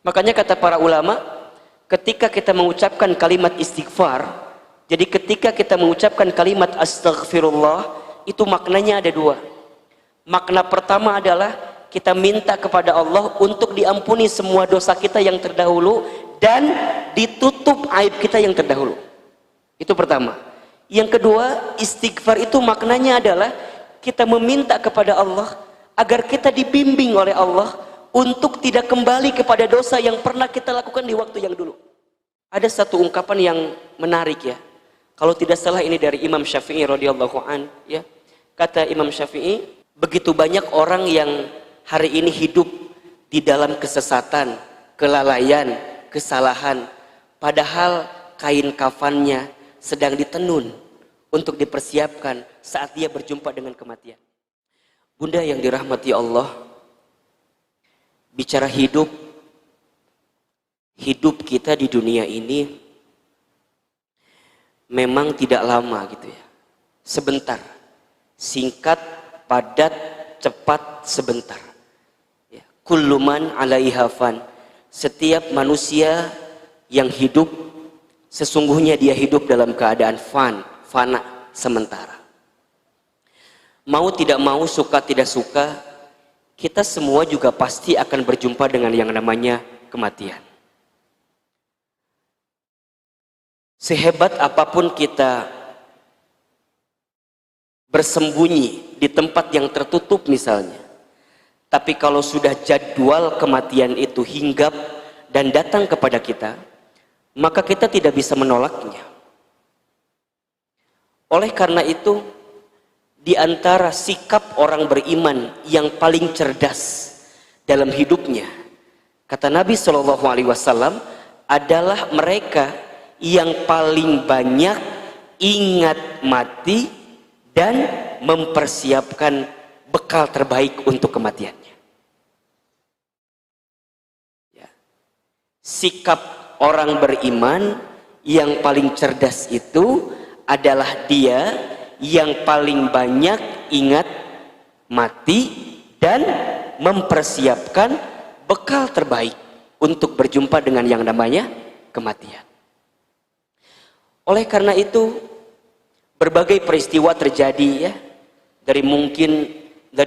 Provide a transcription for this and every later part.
Makanya kata para ulama, ketika kita mengucapkan kalimat istighfar, jadi ketika kita mengucapkan kalimat astaghfirullah, itu maknanya ada dua. Makna pertama adalah kita minta kepada Allah untuk diampuni semua dosa kita yang terdahulu dan ditutup aib kita yang terdahulu. Itu pertama. Yang kedua, istighfar itu maknanya adalah kita meminta kepada Allah agar kita dibimbing oleh Allah untuk tidak kembali kepada dosa yang pernah kita lakukan di waktu yang dulu. Ada satu ungkapan yang menarik ya. Kalau tidak salah ini dari Imam Syafi'i radhiyallahu an ya. Kata Imam Syafi'i, begitu banyak orang yang hari ini hidup di dalam kesesatan, kelalaian, kesalahan, padahal kain kafannya sedang ditenun untuk dipersiapkan saat dia berjumpa dengan kematian. Bunda yang dirahmati Allah, bicara hidup kita di dunia ini memang tidak lama gitu ya, sebentar, singkat, padat, cepat, sebentar ya. Kullu man 'alaiha fan, setiap manusia yang hidup sesungguhnya dia hidup dalam keadaan fana, sementara. Mau tidak mau, suka tidak suka, kita semua juga pasti akan berjumpa dengan yang namanya kematian. Sehebat apapun kita bersembunyi di tempat yang tertutup misalnya, tapi kalau sudah jadwal kematian itu hinggap dan datang kepada kita, maka kita tidak bisa menolaknya. Oleh karena itu, di antara sikap orang beriman yang paling cerdas dalam hidupnya, kata Nabi SAW, adalah mereka yang paling banyak ingat mati dan mempersiapkan bekal terbaik untuk kematiannya. Ya. Sikap orang beriman yang paling cerdas itu adalah dia yang paling banyak ingat mati dan mempersiapkan bekal terbaik untuk berjumpa dengan yang namanya kematian. Oleh karena itu, berbagai peristiwa terjadi ya, dari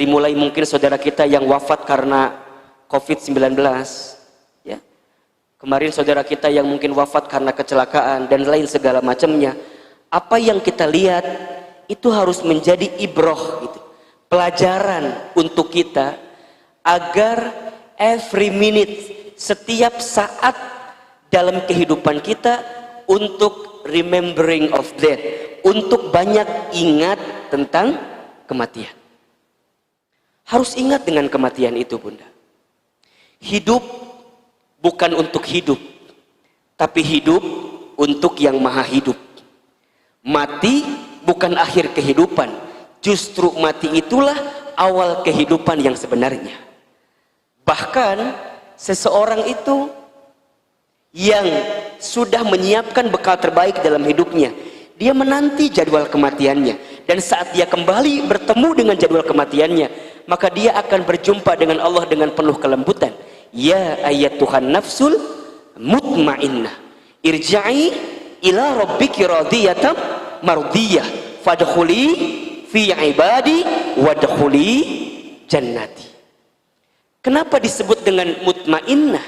mulai mungkin saudara kita yang wafat karena COVID-19 ya. Kemarin saudara kita yang mungkin wafat karena kecelakaan dan lain segala macamnya. Apa yang kita lihat itu harus menjadi ibroh gitu, pelajaran untuk kita agar every minute, setiap saat dalam kehidupan kita untuk remembering of death, untuk banyak ingat tentang kematian. Harus ingat dengan kematian itu, Bunda. Hidup bukan untuk hidup, tapi hidup untuk yang maha hidup. Mati bukan akhir kehidupan, justru mati itulah awal kehidupan yang sebenarnya. Bahkan seseorang itu yang sudah menyiapkan bekal terbaik dalam hidupnya, dia menanti jadwal kematiannya, dan saat dia kembali bertemu dengan jadwal kematiannya, maka dia akan berjumpa dengan Allah dengan penuh kelembutan. Ya ayyatuhan nafsul mutmainnah, irja'i ila rabbiki radiyatan mardiyah fadkhuli fi ibadi wadkhuli jannati. Kenapa disebut dengan mutmainnah?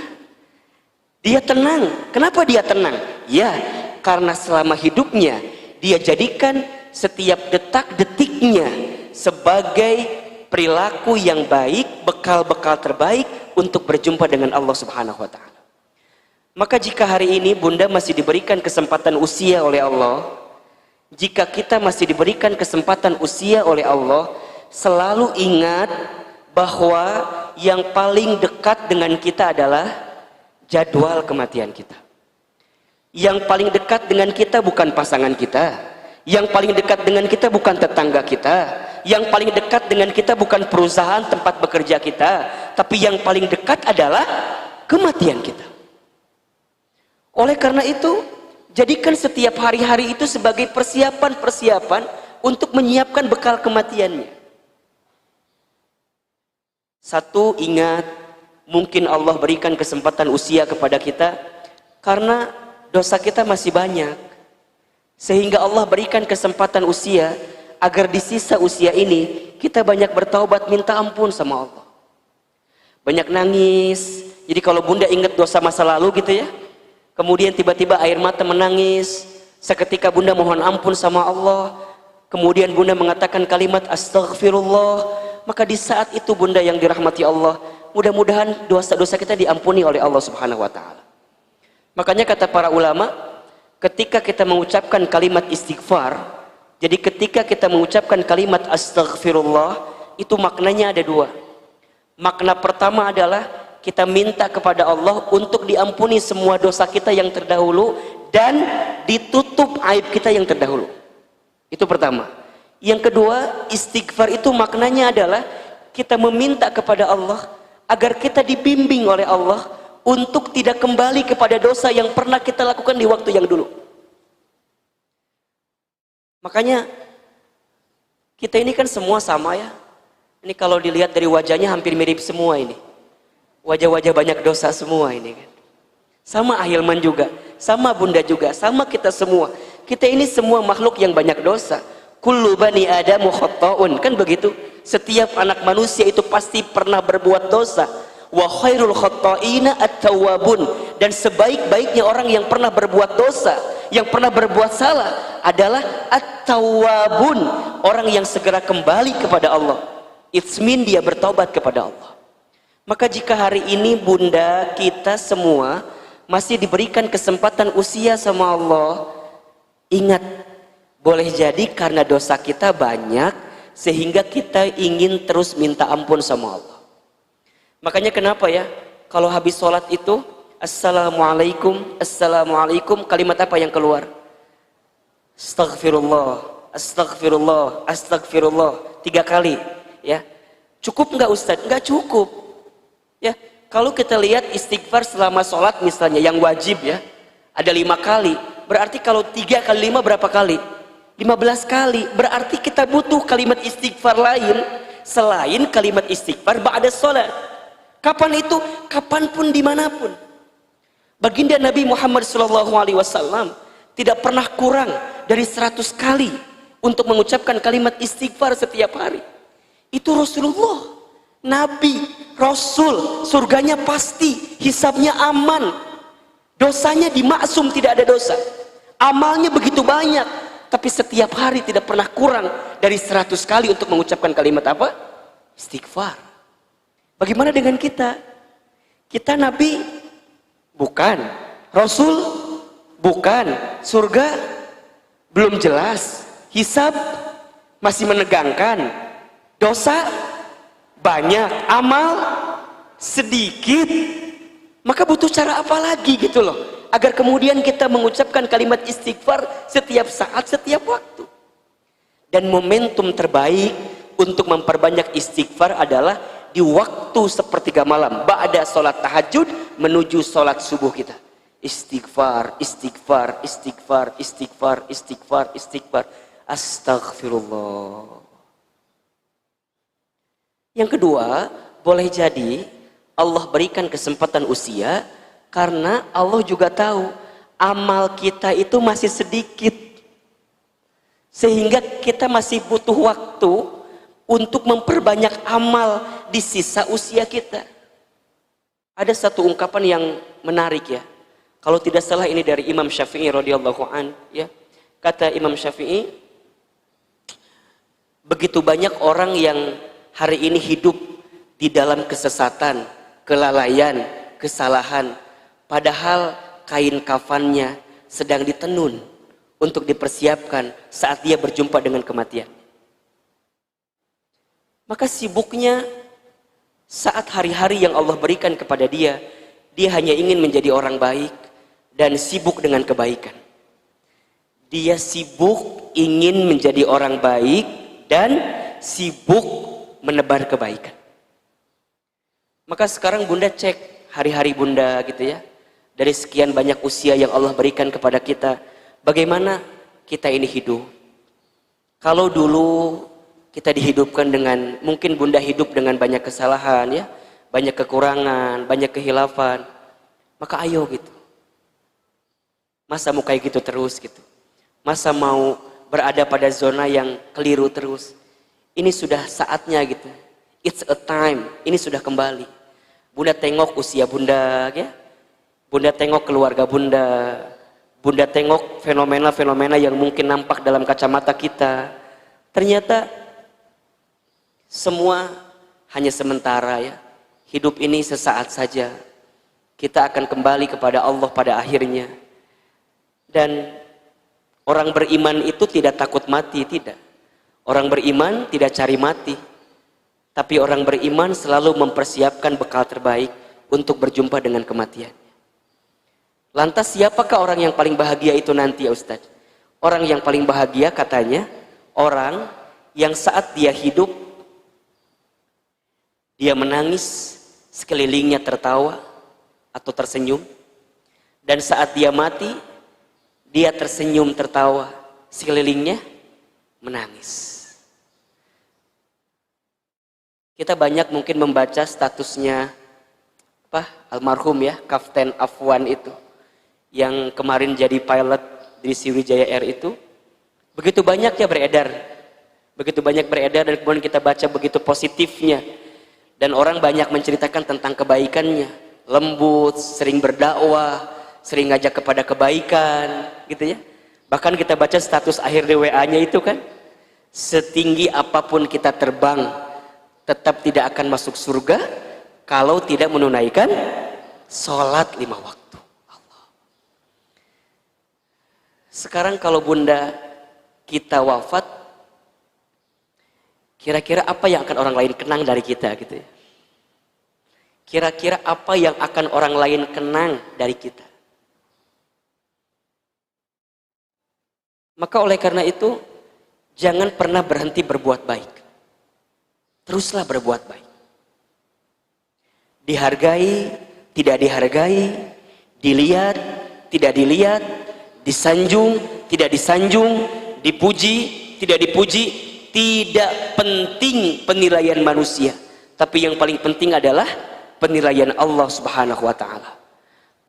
Dia tenang. Kenapa dia tenang? Ya, karena selama hidupnya dia jadikan setiap detak-detiknya sebagai perilaku yang baik, bekal-bekal terbaik untuk berjumpa dengan Allah Subhanahu wa taala. Maka jika hari ini Bunda masih diberikan kesempatan usia oleh Allah, jika kita masih diberikan kesempatan usia oleh Allah, selalu ingat bahwa yang paling dekat dengan kita adalah jadwal kematian kita. Yang paling dekat dengan kita bukan pasangan kita, yang paling dekat dengan kita bukan tetangga kita, yang paling dekat dengan kita bukan perusahaan tempat bekerja kita, tapi yang paling dekat adalah kematian kita. Oleh karena itu, jadikan setiap hari-hari itu sebagai persiapan-persiapan untuk menyiapkan bekal kematiannya. Satu, ingat mungkin Allah berikan kesempatan usia kepada kita karena dosa kita masih banyak, sehingga Allah berikan kesempatan usia agar di sisa usia ini kita banyak bertaubat, minta ampun sama Allah, banyak nangis. Jadi kalau bunda ingat dosa masa lalu gitu ya, kemudian tiba-tiba air mata menangis, seketika bunda mohon ampun sama Allah, kemudian bunda mengatakan kalimat astaghfirullah, maka di saat itu bunda yang dirahmati Allah, mudah-mudahan dosa-dosa kita diampuni oleh Allah Subhanahu wa taala. Makanya kata para ulama, ketika kita mengucapkan kalimat istighfar, jadi ketika kita mengucapkan kalimat astaghfirullah, itu maknanya ada dua. Makna pertama adalah kita minta kepada Allah untuk diampuni semua dosa kita yang terdahulu dan ditutup aib kita yang terdahulu. Itu pertama. Yang kedua, istighfar itu maknanya adalah kita meminta kepada Allah agar kita dibimbing oleh Allah untuk tidak kembali kepada dosa yang pernah kita lakukan di waktu yang dulu. Makanya kita ini kan semua sama ya. Ini kalau dilihat dari wajahnya hampir mirip semua ini. Wajah-wajah banyak dosa semua ini kan. Sama Ahilman juga, sama Bunda juga, sama kita semua. Kita ini semua makhluk yang banyak dosa. Kullu bani Adamu khatta'un, kan begitu. Setiap anak manusia itu pasti pernah berbuat dosa. Wa khairul khatta'ina at-tawwabun, dan sebaik-baiknya orang yang pernah berbuat dosa, yang pernah berbuat salah adalah at-tawwabun, orang yang segera kembali kepada Allah. It's mean dia bertobat kepada Allah. Maka jika hari ini bunda kita semua masih diberikan kesempatan usia sama Allah, ingat, boleh jadi karena dosa kita banyak sehingga kita ingin terus minta ampun sama Allah. Makanya kenapa ya, kalau habis sholat itu assalamualaikum, assalamualaikum, kalimat apa yang keluar? Astaghfirullah, astaghfirullah, astaghfirullah, 3 kali ya. Cukup nggak Ustadz? Nggak cukup ya. Kalau kita lihat istighfar selama sholat misalnya yang wajib ya, ada 5 kali. Berarti kalau 3 kali 5 berapa kali? 15 kali. Berarti kita butuh kalimat istighfar lain selain kalimat istighfar ba'da sholat. Kapan itu? Kapanpun, dimanapun. Baginda Nabi Muhammad SAW tidak pernah kurang dari 100 kali untuk mengucapkan kalimat istighfar setiap hari. Itu Rasulullah, Nabi, Rasul, surganya pasti, hisabnya aman, dosanya dimaksum, tidak ada dosa, amalnya begitu banyak, tapi setiap hari tidak pernah kurang dari 100 kali untuk mengucapkan kalimat apa? Istighfar. Bagaimana dengan kita? Kita Nabi? Bukan. Rasul? Bukan. Surga? Belum jelas. Hisab? Masih menegangkan. Dosa? Banyak. Amal? Sedikit. Maka butuh cara apa lagi gitu loh, agar kemudian kita mengucapkan kalimat istighfar setiap saat, setiap waktu. Dan momentum terbaik untuk memperbanyak istighfar adalah di waktu sepertiga malam, ba'da sholat tahajud menuju sholat subuh kita. Istighfar, istighfar, istighfar, istighfar, istighfar, istighfar. Astaghfirullah. Yang kedua, boleh jadi Allah berikan kesempatan usia karena Allah juga tahu amal kita itu masih sedikit, sehingga kita masih butuh waktu untuk memperbanyak amal di sisa usia kita. Ada satu ungkapan yang menarik ya, kalau tidak salah ini dari Imam Syafi'i radhiyallahu an ya. Kata Imam Syafi'i, begitu banyak orang yang hari ini hidup di dalam kesesatan, kelalaian, kesalahan, padahal kain kafannya sedang ditenun untuk dipersiapkan saat dia berjumpa dengan kematian. Maka sibuknya saat hari-hari yang Allah berikan kepada dia, dia hanya ingin menjadi orang baik dan sibuk dengan kebaikan. Dia sibuk ingin menjadi orang baik dan sibuk menebar kebaikan. Maka sekarang bunda cek hari-hari bunda gitu ya, dari sekian banyak usia yang Allah berikan kepada kita, bagaimana kita ini hidup. Kalau dulu kita dihidupkan dengan, mungkin bunda hidup dengan banyak kesalahan ya, banyak kekurangan, banyak kehilafan. Maka ayo gitu. Masa mau kayak gitu terus gitu? Masa mau berada pada zona yang keliru terus? Ini sudah saatnya gitu. It's a time. Ini sudah kembali. Bunda tengok usia bunda ya. Bunda tengok keluarga bunda. Bunda tengok fenomena-fenomena yang mungkin nampak dalam kacamata kita. Ternyata semua hanya sementara ya. Hidup ini sesaat saja. Kita akan kembali kepada Allah pada akhirnya. Dan orang beriman itu tidak takut mati, tidak. Orang beriman tidak cari mati. Tapi orang beriman selalu mempersiapkan bekal terbaik untuk berjumpa dengan kematian. Lantas siapakah orang yang paling bahagia itu nanti ya Ustaz? Orang yang paling bahagia katanya orang yang saat dia hidup dia menangis, sekelilingnya tertawa atau tersenyum, dan saat dia mati dia tersenyum tertawa, sekelilingnya menangis. Kita banyak mungkin membaca statusnya almarhum ya, Kapten Afwan itu yang kemarin jadi pilot di Sriwijaya Air itu. Begitu banyak ya beredar, begitu banyak beredar, dan kemudian kita baca begitu positifnya, dan orang banyak menceritakan tentang kebaikannya, lembut, sering berdakwah, sering ngajak kepada kebaikan gitu ya. Bahkan kita baca status akhir di WA-nya itu kan, setinggi apapun kita terbang tetap tidak akan masuk surga kalau tidak menunaikan sholat 5 waktu. Allah. Sekarang kalau bunda kita wafat, kira-kira apa yang akan orang lain kenang dari kita gitu ya? Kira-kira apa yang akan orang lain kenang dari kita? Maka oleh karena itu, jangan pernah berhenti berbuat baik. Teruslah berbuat baik. Dihargai, tidak dihargai, dilihat, tidak dilihat, disanjung, tidak disanjung, dipuji, tidak dipuji, tidak penting penilaian manusia. Tapi yang paling penting adalah penilaian Allah Subhanahu wa ta'ala.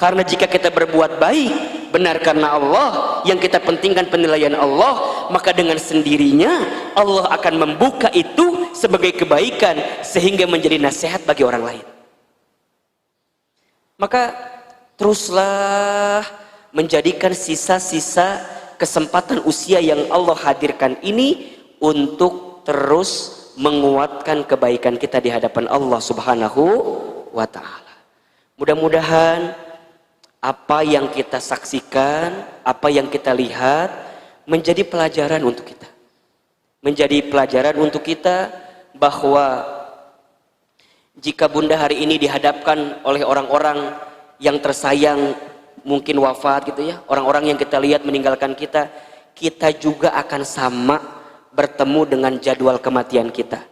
Karena jika kita berbuat baik benar karena Allah, yang kita pentingkan penilaian Allah, maka dengan sendirinya Allah akan membuka itu sebagai kebaikan sehingga menjadi nasihat bagi orang lain. Maka teruslah menjadikan sisa-sisa kesempatan usia yang Allah hadirkan ini untuk terus menguatkan kebaikan kita di hadapan Allah Subhanahu wa ta'ala. Mudah-mudahan apa yang kita saksikan, apa yang kita lihat menjadi pelajaran untuk kita. Menjadi pelajaran untuk kita bahwa jika bunda hari ini dihadapkan oleh orang-orang yang tersayang mungkin wafat gitu ya, orang-orang yang kita lihat meninggalkan kita, kita juga akan sama bertemu dengan jadwal kematian kita.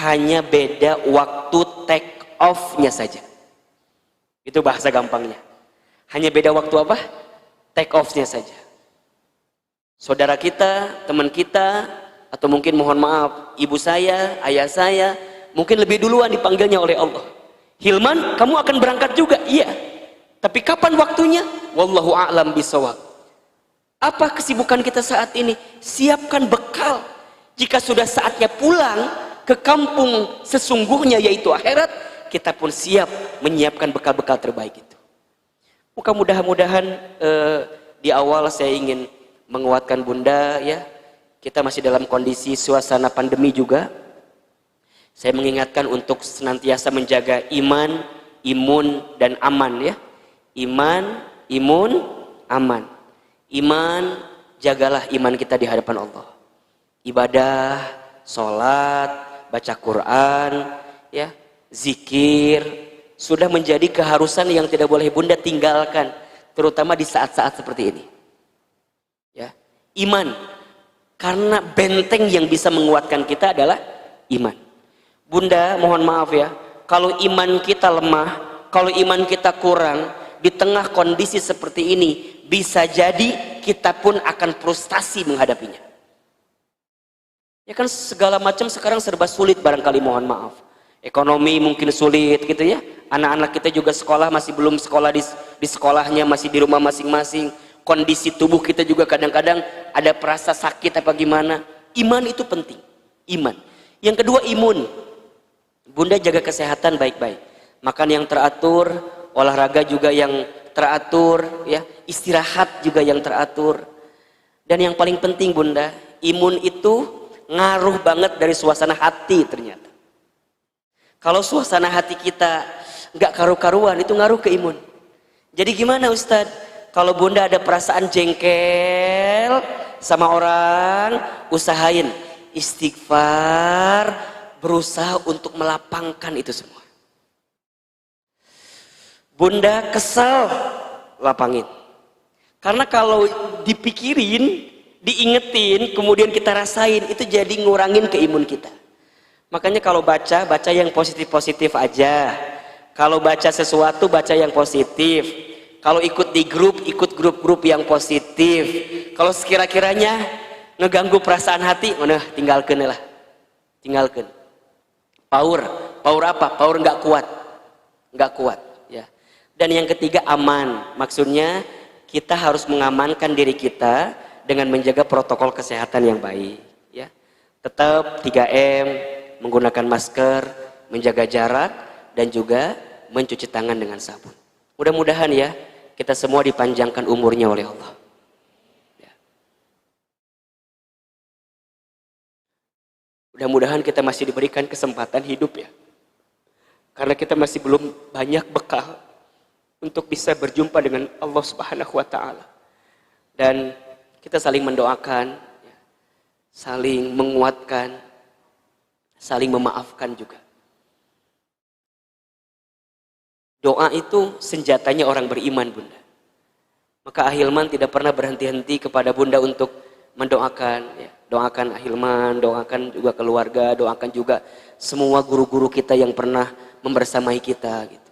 Hanya beda waktu take off-nya saja. Itu bahasa gampangnya. Hanya beda waktu apa? Take off-nya saja. Saudara kita, teman kita, atau mungkin mohon maaf, ibu saya, ayah saya, mungkin lebih duluan dipanggilnya oleh Allah. Hilman, kamu akan berangkat juga? Iya. Tapi kapan waktunya? Wallahu a'lam bishawab. Apa kesibukan kita saat ini? Siapkan bekal. Jika sudah saatnya pulang ke kampung sesungguhnya yaitu akhirat, kita pun siap menyiapkan bekal-bekal terbaik itu. Maka mudah-mudahan di awal saya ingin menguatkan bunda ya. Kita masih dalam kondisi suasana pandemi juga. Saya mengingatkan untuk senantiasa menjaga iman, imun, dan aman ya. Iman, imun, aman. Iman, jagalah iman kita di hadapan Allah. Ibadah, sholat, baca Quran, ya, zikir, sudah menjadi keharusan yang tidak boleh bunda tinggalkan, terutama di saat-saat seperti ini. Ya, iman, karena benteng yang bisa menguatkan kita adalah iman. Bunda, mohon maaf ya, kalau iman kita lemah, kalau iman kita kurang, di tengah kondisi seperti ini, bisa jadi kita pun akan frustasi menghadapinya. Ya kan segala macam sekarang serba sulit barangkali, mohon maaf. Ekonomi mungkin sulit gitu ya. Anak-anak kita juga sekolah masih belum sekolah di sekolahnya, masih di rumah masing-masing. Kondisi tubuh kita juga kadang-kadang ada perasa sakit apa gimana. Iman itu penting. Iman. Yang kedua imun. Bunda jaga kesehatan baik-baik. Makan yang teratur, olahraga juga yang teratur, ya. Istirahat juga yang teratur. Dan yang paling penting Bunda, imun itu ngaruh banget dari suasana hati ternyata. Kalau suasana hati kita nggak karu-karuan, itu ngaruh ke imun. Jadi gimana Ustadz? Kalau Bunda ada perasaan jengkel sama orang, usahain istighfar, berusaha untuk melapangkan itu semua. Bunda kesal, lapangin. Karena kalau dipikirin, diingetin, kemudian kita rasain, itu jadi ngurangin ke imun kita. Makanya kalau baca yang positif-positif aja. Kalau baca sesuatu, baca yang positif. Kalau ikut di grup, ikut grup-grup yang positif. Kalau sekira-kiranya ngeganggu perasaan hati, mana tinggalkan lah. Tinggalkan. Power apa? Power nggak kuat. Nggak kuat. Ya. Dan yang ketiga aman. Maksudnya kita harus mengamankan diri kita dengan menjaga protokol kesehatan yang baik. Ya. Tetap 3M. Menggunakan masker, menjaga jarak, dan juga mencuci tangan dengan sabun. Mudah-mudahan ya, kita semua dipanjangkan umurnya oleh Allah. Ya. Mudah-mudahan kita masih diberikan kesempatan hidup ya. Karena kita masih belum banyak bekal untuk bisa berjumpa dengan Allah Subhanahu wa Ta'ala. Dan kita saling mendoakan, ya, saling menguatkan, saling memaafkan juga. Doa itu senjatanya orang beriman Bunda. Maka Ahilman tidak pernah berhenti-henti kepada Bunda untuk mendoakan. Ya. Doakan Ahilman, doakan juga keluarga, doakan juga semua guru-guru kita yang pernah membersamai kita. Gitu.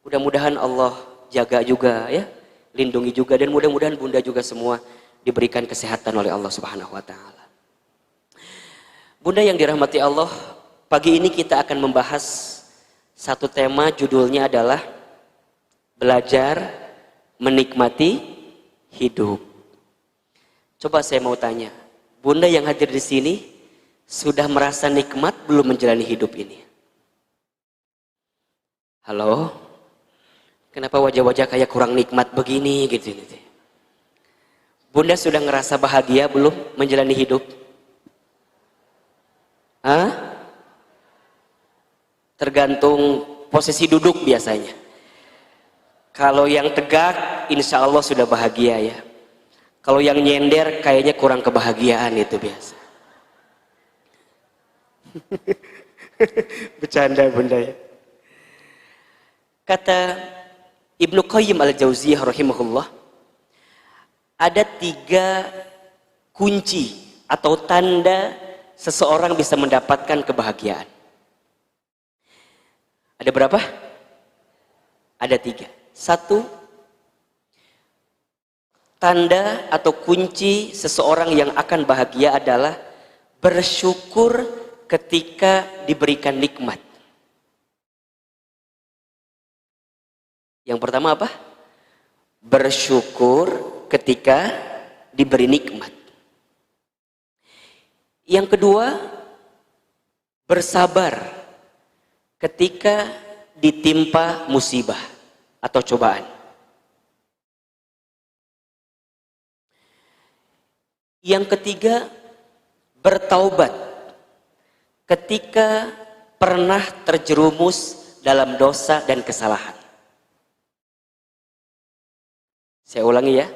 Mudah-mudahan Allah jaga juga ya, lindungi juga, dan mudah-mudahan Bunda juga semua diberikan kesehatan oleh Allah Subhanahu wa Ta'ala. Bunda yang dirahmati Allah, pagi ini kita akan membahas satu tema, judulnya adalah belajar menikmati hidup. Coba saya mau tanya, Bunda yang hadir di sini sudah merasa nikmat belum menjalani hidup ini? Halo? Kenapa wajah-wajah kayak kurang nikmat begini gitu? Bunda sudah ngerasa bahagia belum menjalani hidup? Hah? Tergantung posisi duduk biasanya. Kalau yang tegak, insya Allah sudah bahagia ya. Kalau yang nyender, kayaknya kurang kebahagiaan itu biasa. Bercanda Bunda ya. Kata Ibnu Qayyim al-Jauziyah rahimahullah, ada 3 kunci atau tanda seseorang bisa mendapatkan kebahagiaan. Ada berapa? Ada 3. 1, tanda atau kunci seseorang yang akan bahagia adalah bersyukur ketika diberikan nikmat. Yang pertama apa? Bersyukur ketika diberi nikmat. Yang kedua, bersabar ketika ditimpa musibah atau cobaan. Yang ketiga, bertaubat ketika pernah terjerumus dalam dosa dan kesalahan. Saya ulangi ya.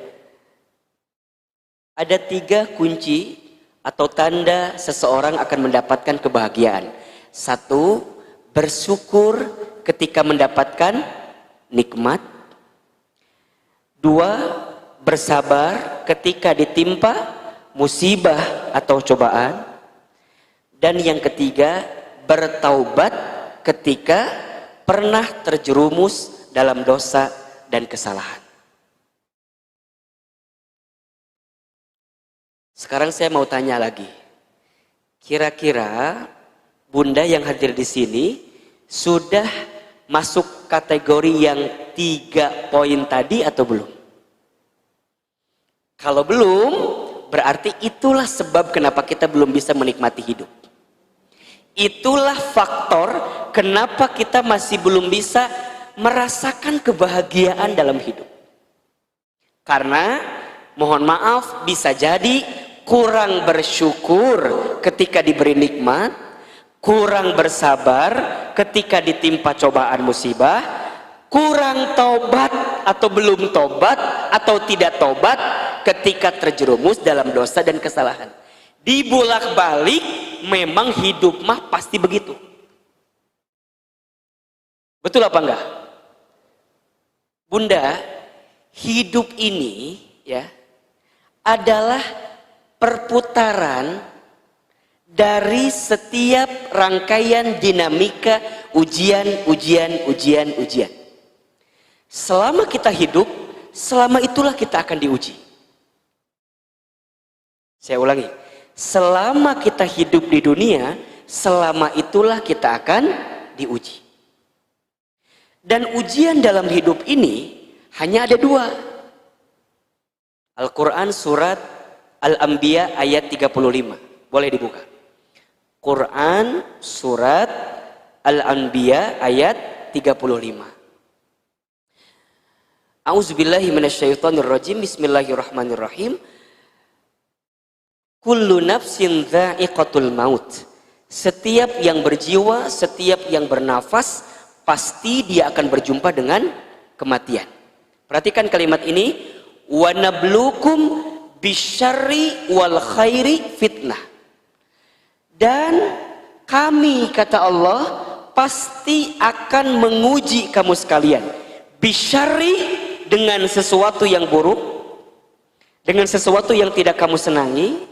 Ada 3 kunci atau tanda seseorang akan mendapatkan kebahagiaan. 1, bersyukur ketika mendapatkan nikmat. 2, bersabar ketika ditimpa musibah atau cobaan. Dan yang ketiga, bertaubat ketika pernah terjerumus dalam dosa dan kesalahan. Sekarang saya mau tanya lagi. Kira-kira Bunda yang hadir di sini sudah masuk kategori yang 3 poin tadi atau belum? Kalau belum, berarti itulah sebab kenapa kita belum bisa menikmati hidup. Itulah faktor kenapa kita masih belum bisa merasakan kebahagiaan dalam hidup. Karena mohon maaf, bisa jadi kurang bersyukur ketika diberi nikmat, kurang bersabar ketika ditimpa cobaan musibah, kurang tobat atau belum tobat atau tidak tobat ketika terjerumus dalam dosa dan kesalahan. Dibolak-balik, memang hidup mah pasti begitu. Betul apa enggak? Bunda, hidup ini ya adalah perputaran dari setiap rangkaian dinamika ujian. Selama kita hidup, selama itulah kita akan diuji. Saya ulangi, selama kita hidup di dunia, selama itulah kita akan diuji. Dan ujian dalam hidup ini hanya ada 2. Al-Quran surat Al-Anbiya ayat 35. Boleh dibuka. Quran surat Al-Anbiya ayat 35. A'udzubillahi minasyaitonirrajim. Bismillahirrahmanirrahim. Kullu nafsin dha'iqatul maut. Setiap yang berjiwa, setiap yang bernafas, pasti dia akan berjumpa dengan kematian. Perhatikan kalimat ini. Wa nablukum bisyarri wal khairi fitnah. Dan kami, kata Allah, pasti akan menguji kamu sekalian. Bisyarri, dengan sesuatu yang buruk, dengan sesuatu yang tidak kamu senangi.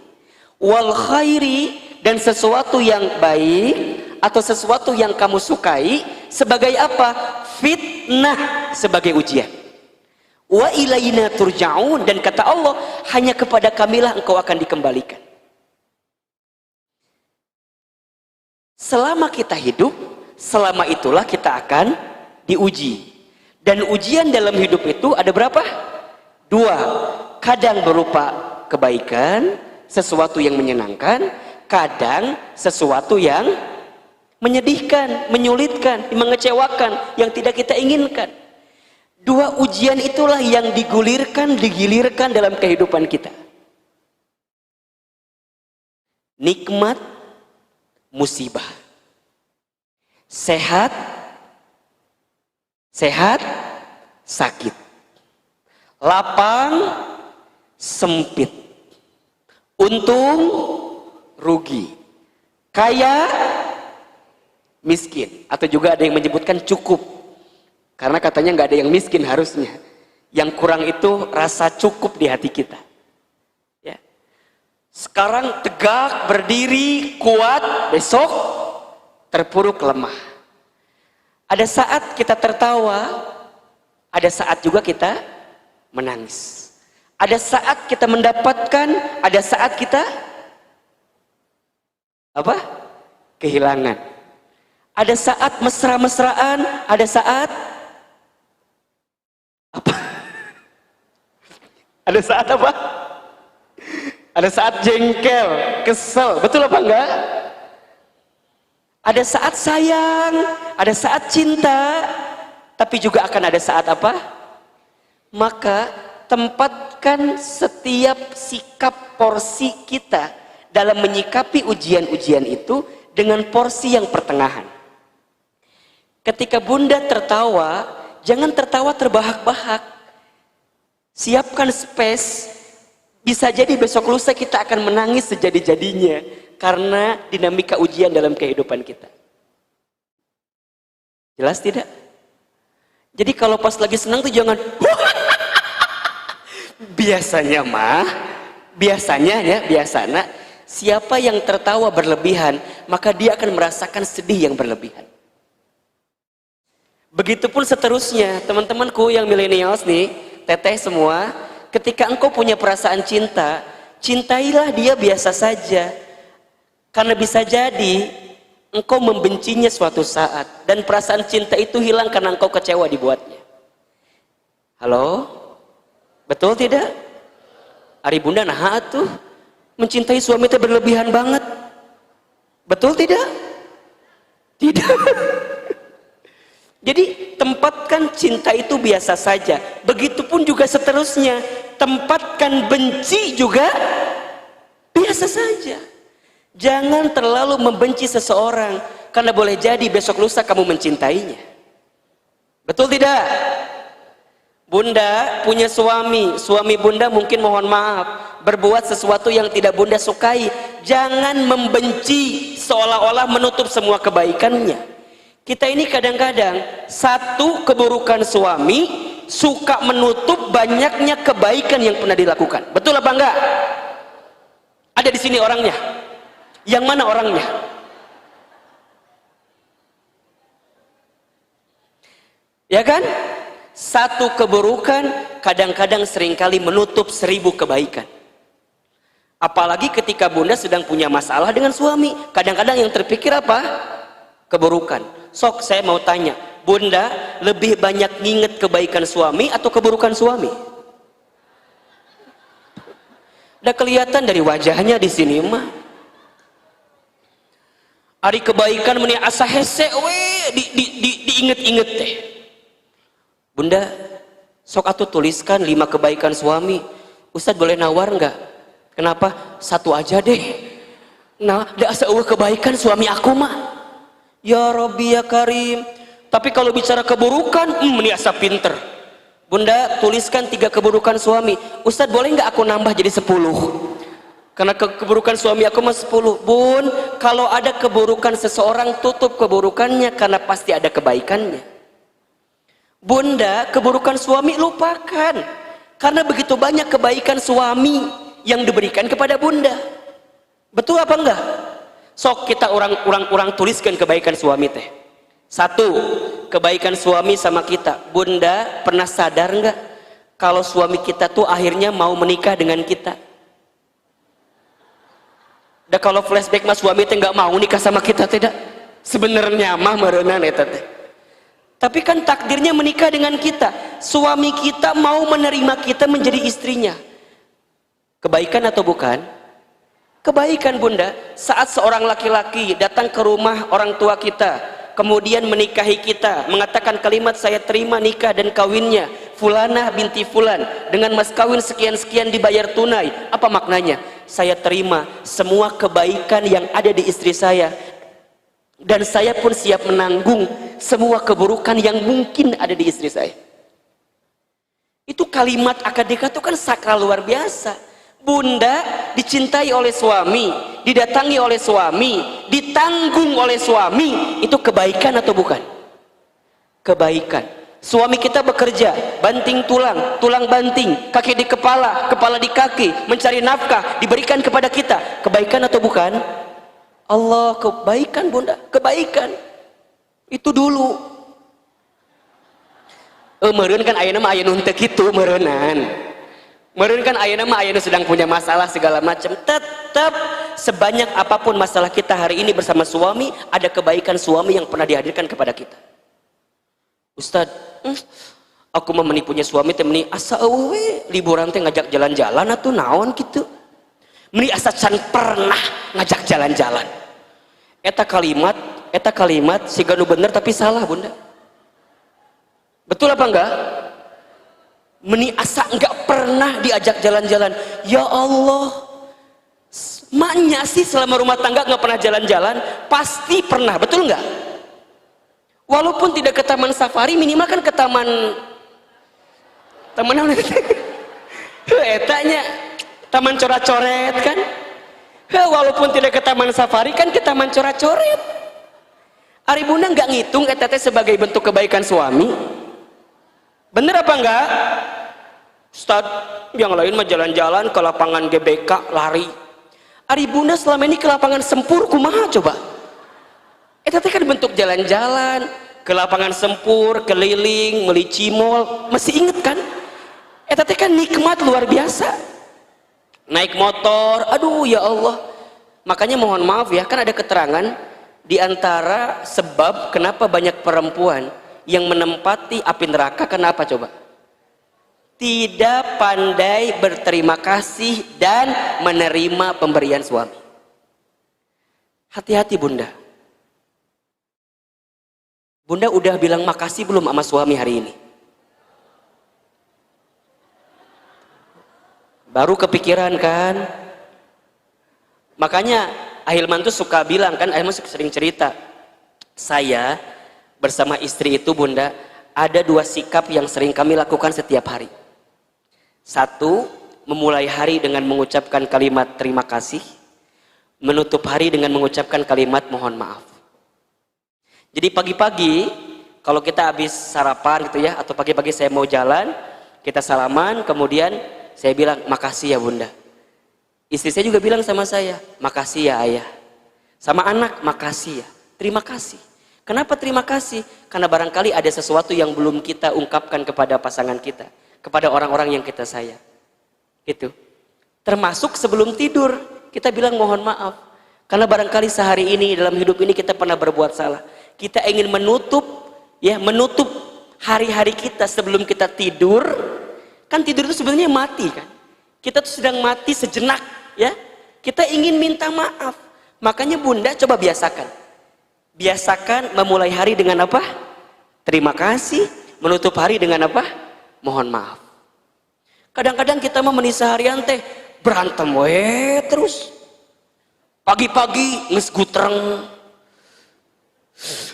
Wal khairi, dan sesuatu yang baik atau sesuatu yang kamu sukai. Sebagai apa? Fitnah, sebagai ujian. Wa ilaina turja'un, dan kata Allah, hanya kepada kamilah engkau akan dikembalikan. Selama kita hidup, selama itulah kita akan diuji. Dan ujian dalam hidup itu ada berapa? 2. Kadang berupa kebaikan, sesuatu yang menyenangkan. Kadang sesuatu yang menyedihkan, menyulitkan, mengecewakan, yang tidak kita inginkan. 2 ujian itulah yang digulirkan, digilirkan dalam kehidupan kita. Nikmat, musibah. Sehat, sakit. Lapang, sempit. Untung, rugi. Kaya, miskin. Atau juga ada yang menyebutkan cukup. Karena katanya nggak ada yang miskin harusnya. Yang kurang itu rasa cukup di hati kita. Ya. Sekarang tegak, berdiri, kuat, besok terpuruk, lemah. Ada saat kita tertawa, ada saat juga kita menangis. Ada saat kita mendapatkan, ada saat kita apa? Kehilangan. Ada saat mesra-mesraan, ada saat apa? Ada saat apa? Ada saat jengkel, kesel. Betul apa enggak? Ada saat sayang, ada saat cinta, tapi juga akan ada saat apa? Maka tempatkan setiap sikap porsi kita dalam menyikapi ujian-ujian itu dengan porsi yang pertengahan. Ketika Bunda tertawa, jangan tertawa terbahak-bahak. Siapkan space. Bisa jadi besok lusa kita akan menangis sejadi-jadinya karena dinamika ujian dalam kehidupan kita. Jelas tidak? Jadi kalau pas lagi senang tuh jangan biasanya siapa yang tertawa berlebihan, maka dia akan merasakan sedih yang berlebihan. Begitupun seterusnya, teman-temanku yang milenials nih, teteh semua, ketika engkau punya perasaan cinta, cintailah dia biasa saja. Karena bisa jadi engkau membencinya suatu saat, dan perasaan cinta itu hilang karena engkau kecewa dibuatnya. Halo? Betul tidak? Ari bunda nah tuh mencintai suami itu berlebihan banget. Betul tidak? Tidak. Jadi tempatkan cinta itu biasa saja. Begitupun juga seterusnya. Tempatkan benci juga biasa saja. Jangan terlalu membenci seseorang, karena boleh jadi besok lusa kamu mencintainya. Betul tidak? Bunda punya suami bunda mungkin mohon maaf berbuat sesuatu yang tidak bunda sukai. Jangan membenci seolah-olah menutup semua kebaikannya. Kita ini kadang-kadang satu keburukan suami suka menutup banyaknya kebaikan yang pernah dilakukan. Betul apa enggak? Ada di sini orangnya. Yang mana orangnya? Ya kan? Satu keburukan kadang-kadang seringkali menutup 1000 kebaikan. Apalagi ketika bunda sedang punya masalah dengan suami, kadang-kadang yang terpikir apa? Keburukan. Sok saya mau tanya, bunda lebih banyak nginget kebaikan suami atau keburukan suami? Udah kelihatan dari wajahnya di sini mah. Ari kebaikan meni asa hese we diinget-inget teh. Bunda, sok atuh tuliskan 5 kebaikan suami. Ustadz boleh nawar enggak? Kenapa? 1 aja deh. Nah, da asa kebaikan suami aku mah. Ya Rabbi ya Karim. Tapi kalau bicara keburukan, ini asa pinter. Bunda, tuliskan 3 keburukan suami. Ustadz boleh enggak aku nambah jadi 10? Karena keburukan suami aku mah 10. Bun, kalau ada keburukan seseorang, tutup keburukannya, karena pasti ada kebaikannya. Bunda, keburukan suami lupakan, karena begitu banyak kebaikan suami yang diberikan kepada bunda. Betul apa enggak? Sok kita orang tuliskan kebaikan suami teh. 1, kebaikan suami sama kita. Bunda pernah sadar enggak kalau suami kita tuh akhirnya mau menikah dengan kita? Dan kalau flashback mas suami teh enggak mau nikah sama kita tidak? Sebenarnya mah meureunna eta teh. Tapi kan takdirnya menikah dengan kita. Suami kita mau menerima kita menjadi istrinya. Kebaikan atau bukan? Kebaikan bunda. Saat seorang laki-laki datang ke rumah orang tua kita, kemudian menikahi kita, mengatakan kalimat saya terima nikah dan kawinnya Fulanah binti Fulan dengan mas kawin sekian-sekian dibayar tunai. Apa maknanya? Saya terima semua kebaikan yang ada di istri saya, dan saya pun siap menanggung semua keburukan yang mungkin ada di istri saya. Itu kalimat akad nikah itu kan sakral luar biasa. Bunda dicintai oleh suami, didatangi oleh suami, ditanggung oleh suami. Itu kebaikan atau bukan? Kebaikan. Suami kita bekerja, banting tulang, tulang banting, kaki di kepala, kepala di kaki, mencari nafkah, diberikan kepada kita. Kebaikan atau bukan? Allah, kebaikan bunda, kebaikan. Itu dulu. Meureun kan ayeuna mah aya nu teu kitu meureunan. Meureun kan ayeuna mah aya nu sedang punya masalah segala macam. Tetap sebanyak apapun masalah kita hari ini bersama suami, ada kebaikan suami yang pernah dihadirkan kepada kita. Ustad, aku mah meni punya suami teh meni asa eueuh liburan teh ngajak jalan-jalan atuh naon kitu. Meni asa can pernah ngajak jalan-jalan. Eta kalimat siga nu bener tapi salah bunda. Betul apa enggak? Meni asa enggak pernah diajak jalan-jalan. Ya Allah, maknya sih selama rumah tangga enggak pernah jalan-jalan, pasti pernah, betul enggak? Walaupun tidak ke taman safari, minimal kan ke taman apa? Etanya taman coret-coret kan? Walaupun tidak ke taman safari kan ke taman coret-coret. Ari bunda nggak ngitung eta teh sebagai bentuk kebaikan suami. Bener apa enggak? Ustad, yang lain mah jalan-jalan ke lapangan GBK lari. Ari bunda selama ini ke lapangan Sempur kumaha coba? Eta teh kan bentuk jalan-jalan ke lapangan Sempur, keliling, meuli cimol, masih inget kan? Eta teh kan nikmat luar biasa. Naik motor, aduh ya Allah. Makanya mohon maaf ya, kan ada keterangan Di antara sebab kenapa banyak perempuan yang menempati api neraka, kenapa coba? Tidak pandai berterima kasih dan menerima pemberian suami. Hati-hati bunda. Bunda udah bilang makasih belum sama suami hari ini? Baru kepikiran kan? Makanya Ahilman tuh suka bilang kan, Ahilman sering cerita, saya bersama istri itu bunda, ada 2 sikap yang sering kami lakukan setiap hari. 1, memulai hari dengan mengucapkan kalimat terima kasih, menutup hari dengan mengucapkan kalimat mohon maaf. Jadi pagi-pagi kalau kita habis sarapan gitu ya, atau pagi-pagi saya mau jalan, kita salaman, kemudian saya bilang makasih ya bunda. Istri saya juga bilang sama saya, makasih ya ayah. Sama anak, makasih ya. Terima kasih. Kenapa terima kasih? Karena barangkali ada sesuatu yang belum kita ungkapkan kepada pasangan kita, kepada orang-orang yang kita sayang. Gitu. Termasuk sebelum tidur, kita bilang mohon maaf. Karena barangkali sehari ini, dalam hidup ini kita pernah berbuat salah. Kita ingin menutup hari-hari kita sebelum kita tidur. Kan tidur itu sebenarnya mati kan. Kita tuh sedang mati sejenak ya. Kita ingin minta maaf. Makanya bunda coba biasakan. Biasakan memulai hari dengan apa? Terima kasih. Menutup hari dengan apa? Mohon maaf. Kadang-kadang kita mau menisa harian teh berantem terus. Pagi-pagi ngesgutreng.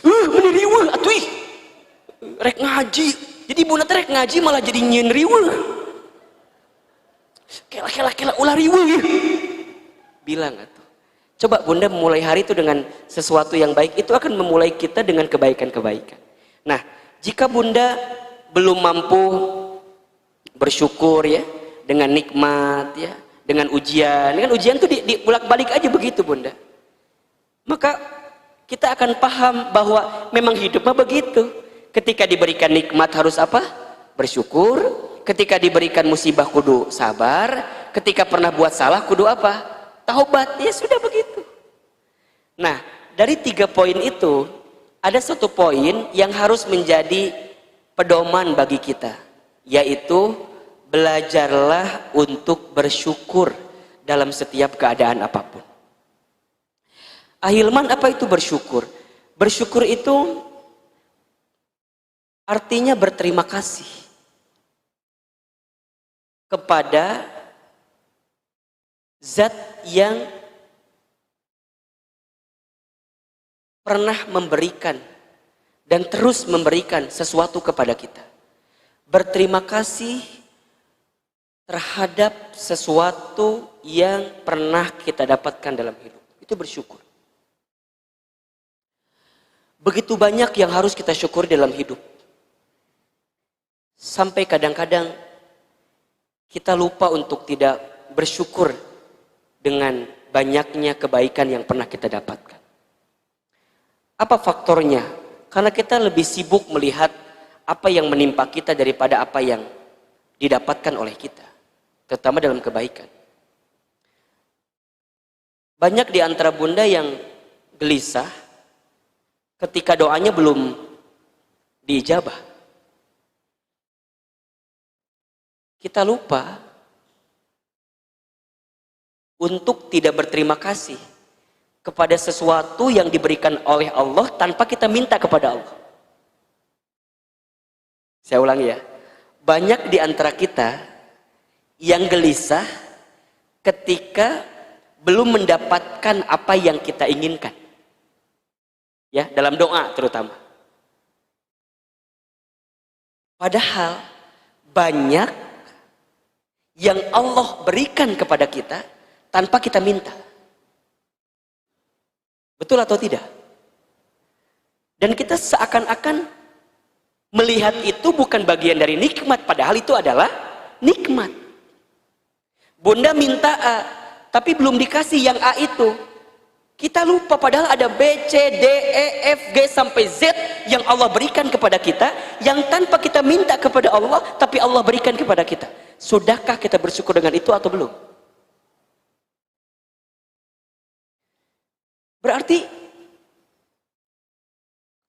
Meniriweuh atuh. Rek ngaji. Jadi bunda teh rek ngaji malah jadi nyeun riweuh. Kela ulah riweuh. Bilang atuh. Coba bunda memulai hari itu dengan sesuatu yang baik, itu akan memulai kita dengan kebaikan-kebaikan. Nah, jika bunda belum mampu bersyukur ya, dengan nikmat ya, dengan ujian. Kan ujian tuh bolak-balik aja begitu bunda. Maka kita akan paham bahwa memang hidup mah begitu. Ketika diberikan nikmat harus apa? Bersyukur. Ketika diberikan musibah kudu sabar. Ketika pernah buat salah kudu apa? Taubat. Ya sudah begitu. Nah, dari 3 poin itu ada 1 poin yang harus menjadi pedoman bagi kita, yaitu belajarlah untuk bersyukur dalam setiap keadaan apapun. Ahilman, apa itu bersyukur? Bersyukur itu artinya berterima kasih kepada zat yang pernah memberikan dan terus memberikan sesuatu kepada kita. Berterima kasih terhadap sesuatu yang pernah kita dapatkan dalam hidup. Itu bersyukur. Begitu banyak yang harus kita syukur dalam hidup. Sampai kadang-kadang kita lupa untuk tidak bersyukur dengan banyaknya kebaikan yang pernah kita dapatkan. Apa faktornya? Karena kita lebih sibuk melihat apa yang menimpa kita daripada apa yang didapatkan oleh kita, terutama dalam kebaikan. Banyak di antara bunda yang gelisah ketika doanya belum diijabah. Kita lupa untuk tidak berterima kasih kepada sesuatu yang diberikan oleh Allah tanpa kita minta kepada Allah. Saya ulangi ya. Banyak di antara kita yang gelisah ketika belum mendapatkan apa yang kita inginkan. Ya, dalam doa terutama. Padahal banyak yang Allah berikan kepada kita tanpa kita minta. Betul atau tidak? Dan kita seakan-akan melihat itu bukan bagian dari nikmat, padahal itu adalah nikmat. Bunda minta A, tapi belum dikasih yang A itu. Kita lupa padahal ada B, C, D, E, F, G sampai Z yang Allah berikan kepada kita, yang tanpa kita minta kepada Allah, tapi Allah berikan kepada kita. Sudahkah kita bersyukur dengan itu atau belum? Berarti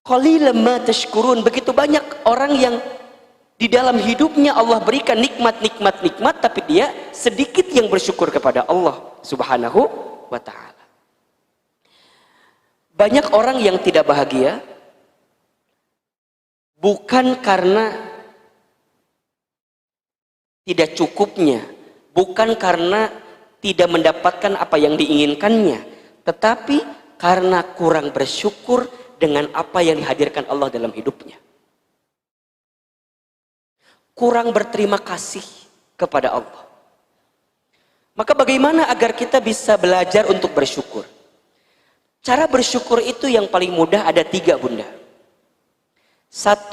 Qalilan ma tashkurun. Begitu banyak orang yang di dalam hidupnya Allah berikan nikmat, tapi dia sedikit yang bersyukur kepada Allah Subhanahu wa ta'ala. Banyak orang yang tidak bahagia bukan karena tidak cukupnya, bukan karena tidak mendapatkan apa yang diinginkannya, tetapi karena kurang bersyukur dengan apa yang dihadirkan Allah dalam hidupnya. Kurang berterima kasih kepada Allah. Maka bagaimana agar kita bisa belajar untuk bersyukur? Cara bersyukur itu yang paling mudah ada 3, Bunda. 1,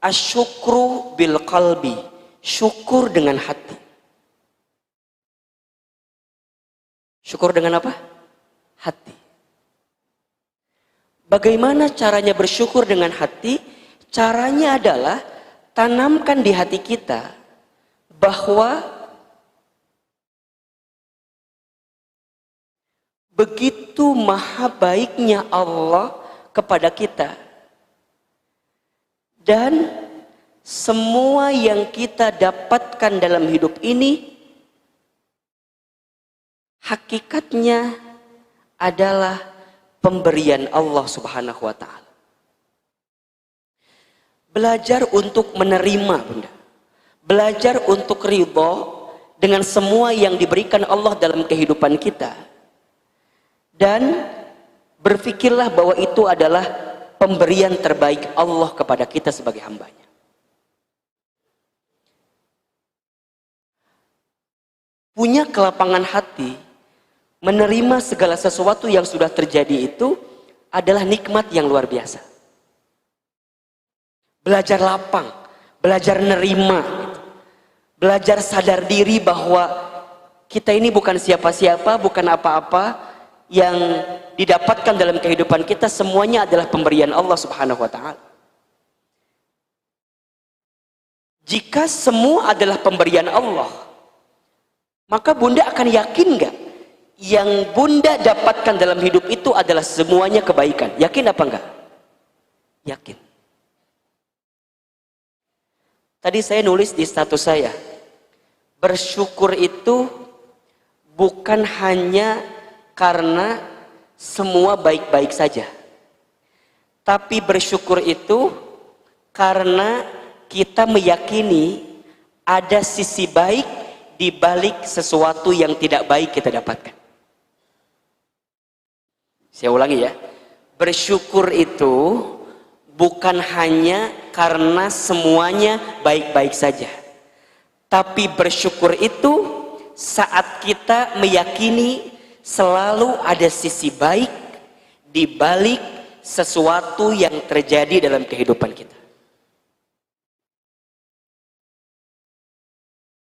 asyukru bil qalbi, syukur dengan hati. Syukur dengan apa? Hati. Bagaimana caranya bersyukur dengan hati? Caranya adalah tanamkan di hati kita bahwa begitu maha baiknya Allah kepada kita, dan semua yang kita dapatkan dalam hidup ini hakikatnya adalah pemberian Allah Subhanahu wa ta'ala. Belajar untuk menerima, Bunda. Belajar untuk ridho dengan semua yang diberikan Allah dalam kehidupan kita. Dan berpikirlah bahwa itu adalah pemberian terbaik Allah kepada kita sebagai hambanya. Punya kelapangan hati, menerima segala sesuatu yang sudah terjadi itu adalah nikmat yang luar biasa. Belajar lapang, belajar nerima, belajar sadar diri bahwa kita ini bukan siapa-siapa, bukan apa-apa. Yang didapatkan dalam kehidupan kita semuanya adalah pemberian Allah Subhanahu wa ta'ala. Jika semua adalah pemberian Allah, maka Bunda akan yakin gak yang Bunda dapatkan dalam hidup itu adalah semuanya kebaikan? Yakin apa enggak? Yakin. Tadi saya nulis di status saya, bersyukur itu bukan hanya karena semua baik-baik saja, tapi bersyukur itu karena kita meyakini ada sisi baik di balik sesuatu yang tidak baik kita dapatkan. Saya ulangi ya, bersyukur itu bukan hanya karena semuanya baik-baik saja, tapi bersyukur itu saat kita meyakini selalu ada sisi baik di balik sesuatu yang terjadi dalam kehidupan kita.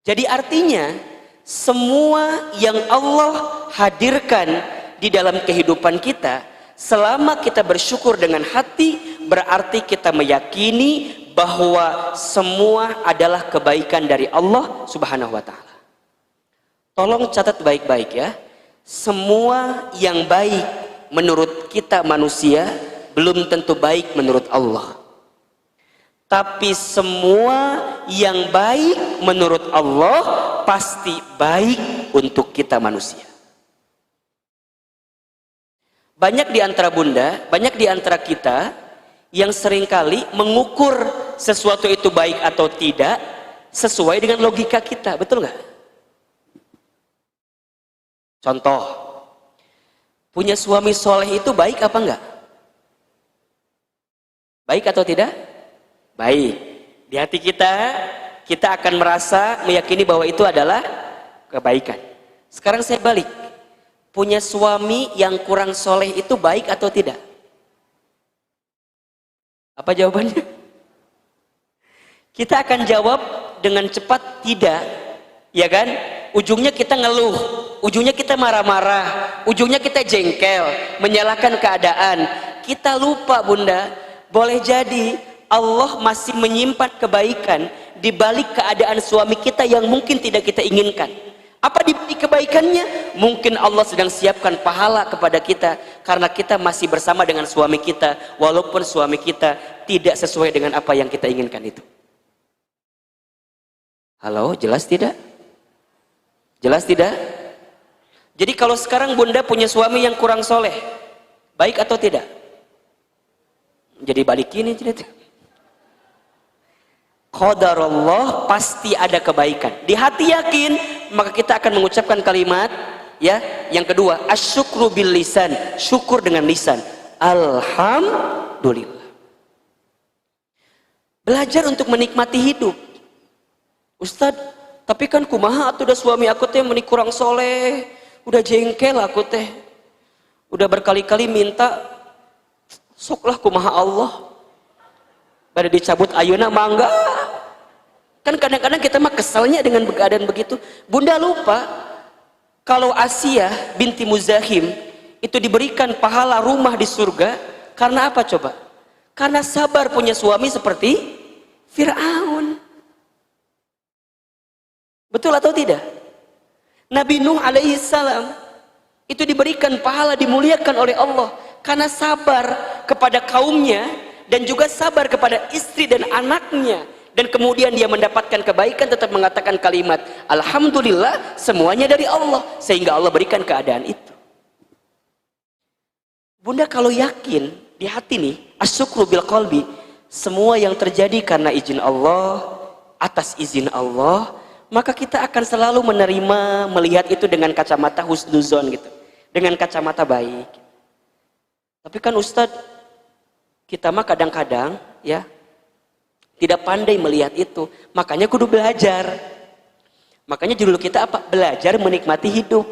Jadi artinya semua yang Allah hadirkan di dalam kehidupan kita, selama kita bersyukur dengan hati, berarti kita meyakini bahwa semua adalah kebaikan dari Allah Subhanahu wa ta'ala. Tolong catat baik-baik ya. Semua yang baik menurut kita manusia belum tentu baik menurut Allah. Tapi semua yang baik menurut Allah pasti baik untuk kita manusia. Banyak di antara Bunda, banyak di antara kita yang seringkali mengukur sesuatu itu baik atau tidak sesuai dengan logika kita, betul nggak? Contoh, punya suami soleh itu baik apa enggak? Baik atau tidak? Baik. Di hati kita akan merasa meyakini bahwa itu adalah kebaikan. Sekarang saya balik, punya suami yang kurang soleh itu baik atau tidak? Apa jawabannya? Kita akan jawab dengan cepat tidak, ya kan? Ujungnya kita ngeluh, ujungnya kita marah-marah, ujungnya kita jengkel, menyalahkan keadaan. Kita lupa, Bunda, boleh jadi Allah masih menyimpan kebaikan di balik keadaan suami kita yang mungkin tidak kita inginkan. Apa di perbaiki kebaikannya, mungkin Allah sedang siapkan pahala kepada kita karena kita masih bersama dengan suami kita walaupun suami kita tidak sesuai dengan apa yang kita inginkan itu. Halo, jelas tidak? Jelas tidak? Jadi kalau sekarang bunda punya suami yang kurang soleh, baik atau tidak? Jadi balik ini cerita. Qadarullah, pasti ada kebaikan. Di hati yakin, maka kita akan mengucapkan kalimat ya. Yang kedua, asyukru bil lisan, syukur dengan lisan. Alhamdulillah. Belajar untuk menikmati hidup. Ustadz, tapi kan kumaha atuh da suami aku teh meuni kurang soleh, udah jengkel aku teh. Udah berkali-kali minta, soklah kumaha Allah. Pada dicabut ayeuna mangga. Kan kadang-kadang kita mah kesalnya dengan keadaan begitu. Bunda lupa kalau Asia binti Muzahim itu diberikan pahala rumah di surga karena apa coba? Karena sabar punya suami seperti Fir'aun. Betul atau tidak? Nabi Nuh alaihi salam itu diberikan pahala, dimuliakan oleh Allah karena sabar kepada kaumnya dan juga sabar kepada istri dan anaknya, dan kemudian dia mendapatkan kebaikan tetap mengatakan kalimat alhamdulillah, semuanya dari Allah, sehingga Allah berikan keadaan itu. Bunda kalau yakin di hati nih, asyukru bil qalbi, semua yang terjadi karena izin Allah, atas izin Allah, maka kita akan selalu menerima, melihat itu dengan kacamata husnuzon gitu, dengan kacamata baik. Tapi kan Ustadz, kita mah kadang-kadang ya tidak pandai melihat itu, makanya kudu belajar. Makanya judul kita apa? Belajar menikmati hidup.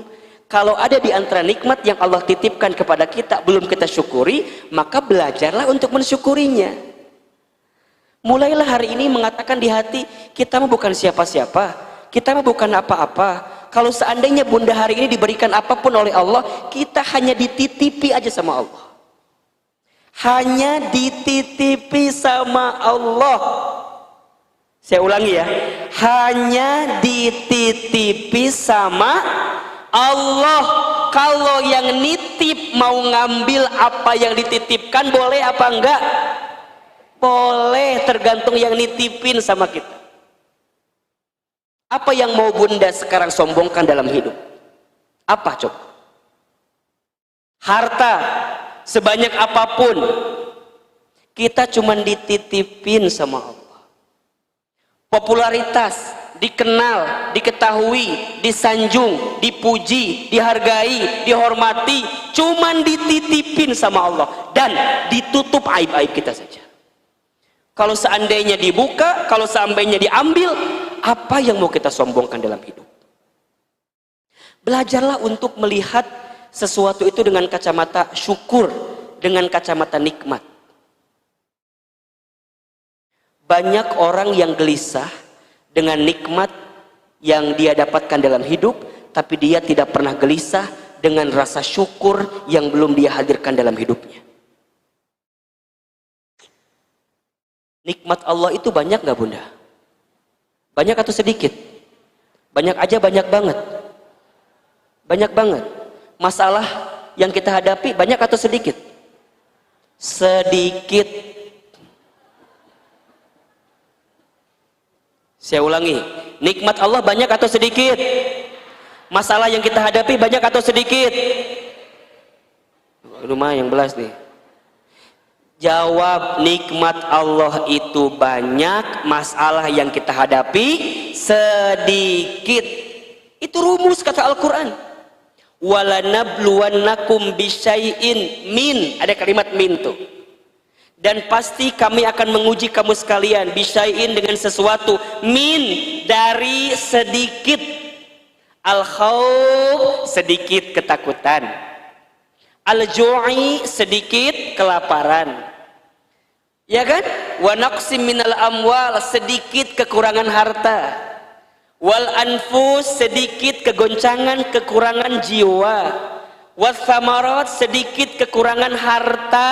Kalau ada di antara nikmat yang Allah titipkan kepada kita belum kita syukuri, maka belajarlah untuk mensyukurinya. Mulailah hari ini mengatakan di hati, kita mah bukan siapa-siapa, kita mah bukan apa-apa. Kalau seandainya bunda hari ini diberikan apapun oleh Allah, kita hanya dititipi aja sama Allah. Hanya dititipi sama Allah. Saya ulangi ya, hanya dititipi sama Allah. Kalau yang nitip mau ngambil apa yang dititipkan, boleh apa enggak? Boleh, tergantung yang nitipin sama kita. Apa yang mau bunda sekarang sombongkan dalam hidup? Apa coba? Harta sebanyak apapun, kita cuman dititipin sama Allah. Popularitas, dikenal, diketahui, disanjung, dipuji, dihargai, dihormati, cuman dititipin sama Allah dan ditutup aib-aib kita saja. Kalau seandainya dibuka, kalau seandainya diambil, apa yang mau kita sombongkan dalam hidup? Belajarlah untuk melihat sesuatu itu dengan kacamata syukur, dengan kacamata nikmat. Banyak orang yang gelisah dengan nikmat yang dia dapatkan dalam hidup, tapi dia tidak pernah gelisah dengan rasa syukur yang belum dia hadirkan dalam hidupnya. Nikmat Allah itu banyak gak bunda? Banyak atau sedikit? Banyak aja, banyak banget. Banyak banget. Masalah yang kita hadapi banyak atau sedikit? Sedikit. Saya ulangi, nikmat Allah banyak atau sedikit? Masalah yang kita hadapi banyak atau sedikit? Rumah yang belas nih. Jawab, nikmat Allah itu banyak, masalah yang kita hadapi sedikit. Itu rumus kata Al-Quran. Walanabluwannakum bisyai'in min, ada kalimat min tuh. Dan pasti kami akan menguji kamu sekalian bisyai'in dengan sesuatu, min dari sedikit, al-khawf sedikit ketakutan, al-ju'i sedikit kelaparan, ya kan? Wa naqsim minal amwal sedikit kekurangan harta, wal anfus sedikit kegoncangan kekurangan jiwa, wathamarat sedikit kekurangan harta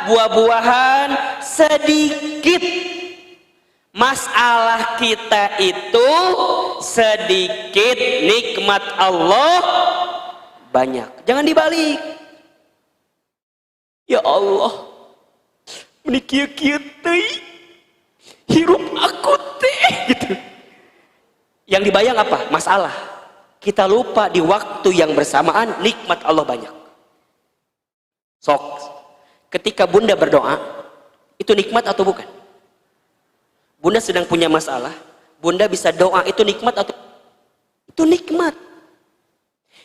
buah-buahan sedikit. Masalah kita itu sedikit, nikmat Allah banyak. Jangan dibalik. Ya Allah, menikieu-kieu teh hirup aku teh gitu. Yang dibayang apa? Masalah. Kita lupa di waktu yang bersamaan nikmat Allah banyak. Sok, ketika bunda berdoa, itu nikmat atau bukan? Bunda sedang punya masalah, bunda bisa doa, itu nikmat atau? Itu nikmat.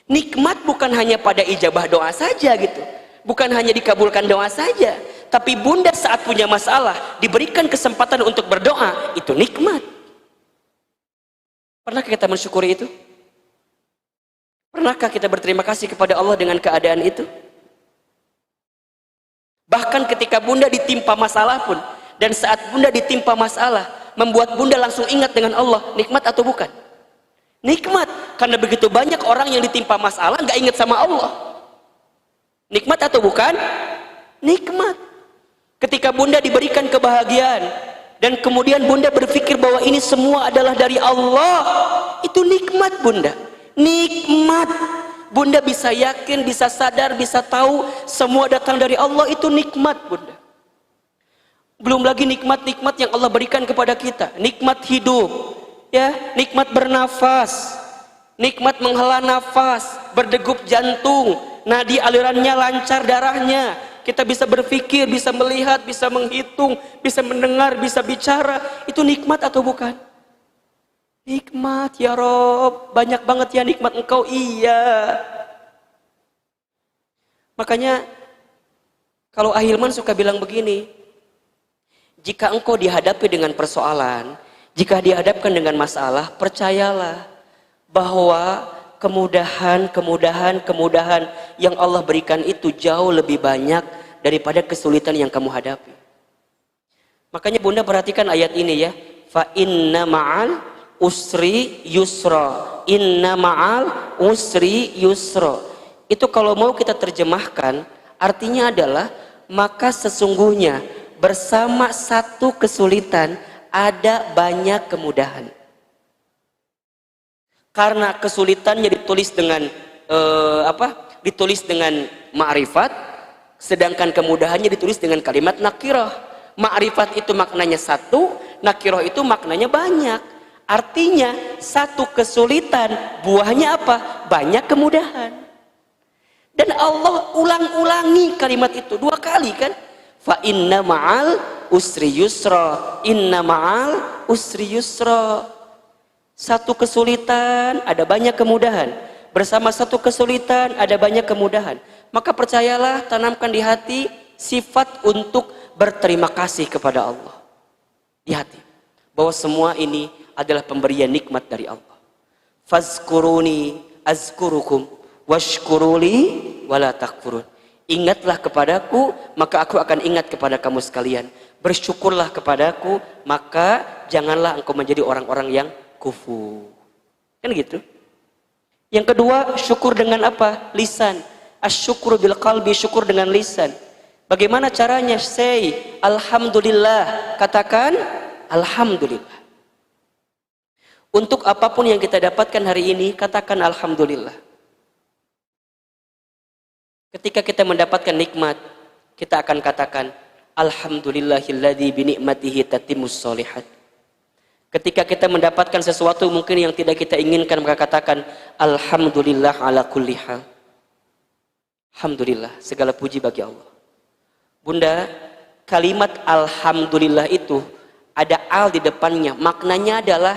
Nikmat bukan hanya pada ijabah doa saja gitu, bukan hanya dikabulkan doa saja, tapi bunda saat punya masalah diberikan kesempatan untuk berdoa, itu nikmat. Pernahkah kita mensyukuri itu? Pernahkah kita berterima kasih kepada Allah dengan keadaan itu? Bahkan ketika bunda ditimpa masalah pun, dan saat bunda ditimpa masalah membuat bunda langsung ingat dengan Allah, nikmat atau bukan? Nikmat, karena begitu banyak orang yang ditimpa masalah nggak ingat sama Allah. Nikmat atau bukan? Nikmat. Ketika bunda diberikan kebahagiaan dan kemudian bunda berpikir bahwa ini semua adalah dari Allah, itu nikmat bunda. Nikmat. Bunda bisa yakin, bisa sadar, bisa tahu semua datang dari Allah, itu nikmat bunda. Belum lagi nikmat-nikmat yang Allah berikan kepada kita. Nikmat hidup, ya, nikmat bernafas, nikmat menghela nafas, berdegup jantung, nadi alirannya lancar darahnya. Kita bisa berpikir, bisa melihat, bisa menghitung, bisa mendengar, bisa bicara. Itu nikmat atau bukan? Nikmat ya Rob, banyak banget ya nikmat Engkau. Iya. Makanya kalau Ahilman suka bilang begini, jika engkau dihadapi dengan persoalan, jika dihadapkan dengan masalah, percayalah bahwa kemudahan yang Allah berikan itu jauh lebih banyak daripada kesulitan yang kamu hadapi. Makanya bunda perhatikan ayat ini ya, fa inna ma'al usri yusra, inna ma'al usri yusra. Itu kalau mau kita terjemahkan, artinya adalah maka sesungguhnya bersama satu kesulitan ada banyak kemudahan. Karena kesulitannya ditulis dengan ditulis dengan ma'rifat, sedangkan kemudahannya ditulis dengan kalimat nakirah. Ma'rifat itu maknanya satu, nakirah itu maknanya banyak. Artinya satu kesulitan buahnya apa? Banyak kemudahan. Dan Allah ulang-ulangi kalimat itu 2 kali kan? Fa inna ma'al usri yusra, inna ma'al usri yusra. Satu kesulitan ada banyak kemudahan, bersama satu kesulitan ada banyak kemudahan. Maka percayalah, tanamkan di hati sifat untuk berterima kasih kepada Allah di hati, bahwa semua ini adalah pemberian nikmat dari Allah. Fazkuruni azkurukum washkuruli wala takfurun. Ingatlah kepadaku, maka aku akan ingat kepada kamu sekalian. Bersyukurlah kepadaku, maka janganlah engkau menjadi orang-orang yang kufur. Kan gitu. Yang kedua, syukur dengan apa? Lisan. Asyukru bil qalbi, syukur dengan lisan. Bagaimana caranya? Say alhamdulillah. Katakan alhamdulillah. Untuk apapun yang kita dapatkan hari ini, katakan alhamdulillah. Ketika kita mendapatkan nikmat, kita akan katakan alhamdulillahilladzi bi ni'matihi tatimmus sholihat. Ketika kita mendapatkan sesuatu mungkin yang tidak kita inginkan, maka katakan alhamdulillah ala kulli hal. Alhamdulillah, segala puji bagi Allah. Bunda, kalimat alhamdulillah itu ada al di depannya. Maknanya adalah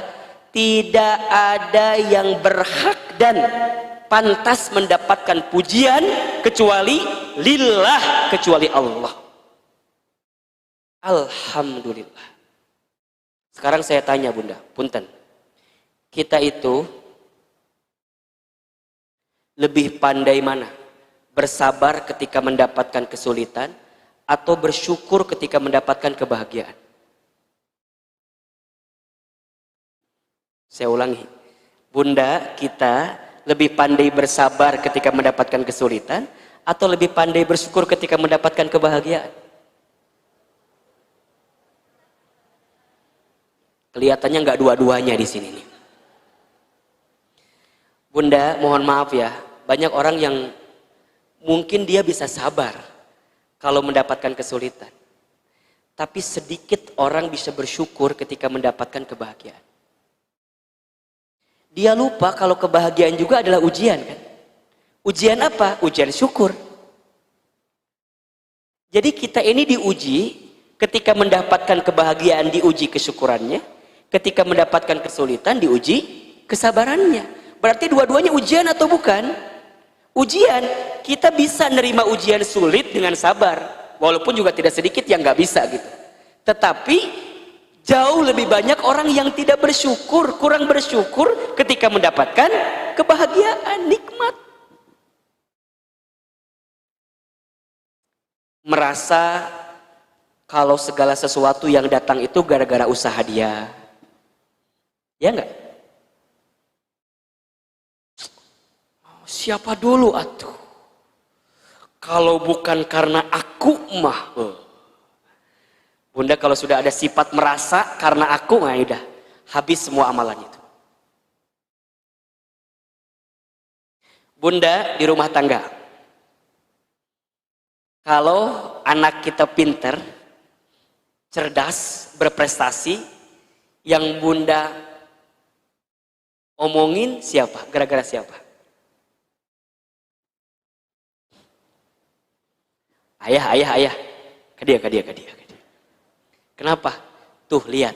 tidak ada yang berhak dan pantas mendapatkan pujian kecuali lillah, kecuali Allah. Alhamdulillah. Sekarang saya tanya bunda, punten, kita itu lebih pandai mana? Bersabar ketika mendapatkan kesulitan atau bersyukur ketika mendapatkan kebahagiaan? Saya ulangi, bunda, kita lebih pandai bersabar ketika mendapatkan kesulitan atau lebih pandai bersyukur ketika mendapatkan kebahagiaan? Kelihatannya nggak dua-duanya di sini nih. Bunda, mohon maaf ya, banyak orang yang mungkin dia bisa sabar kalau mendapatkan kesulitan. Tapi sedikit orang bisa bersyukur ketika mendapatkan kebahagiaan. Dia lupa kalau kebahagiaan juga adalah ujian kan? Ujian apa? Ujian syukur. Jadi kita ini diuji, ketika mendapatkan kebahagiaan diuji kesyukurannya, ketika mendapatkan kesulitan diuji kesabarannya. Berarti dua-duanya ujian atau bukan? Ujian. Kita bisa nerima ujian sulit dengan sabar, walaupun juga tidak sedikit yang nggak bisa gitu. Tetapi jauh lebih banyak orang yang tidak bersyukur, kurang bersyukur ketika mendapatkan kebahagiaan, nikmat. Merasa kalau segala sesuatu yang datang itu gara-gara usaha dia. Ya enggak? Siapa dulu atuh? Kalau bukan karena aku mah. Bunda kalau sudah ada sifat merasa karena aku, nah udah habis semua amalan itu. Bunda di rumah tangga, kalau anak kita pinter, cerdas, berprestasi, yang bunda omongin siapa? Gara-gara siapa? Ayah. Ke dia. Kenapa? Tuh lihat,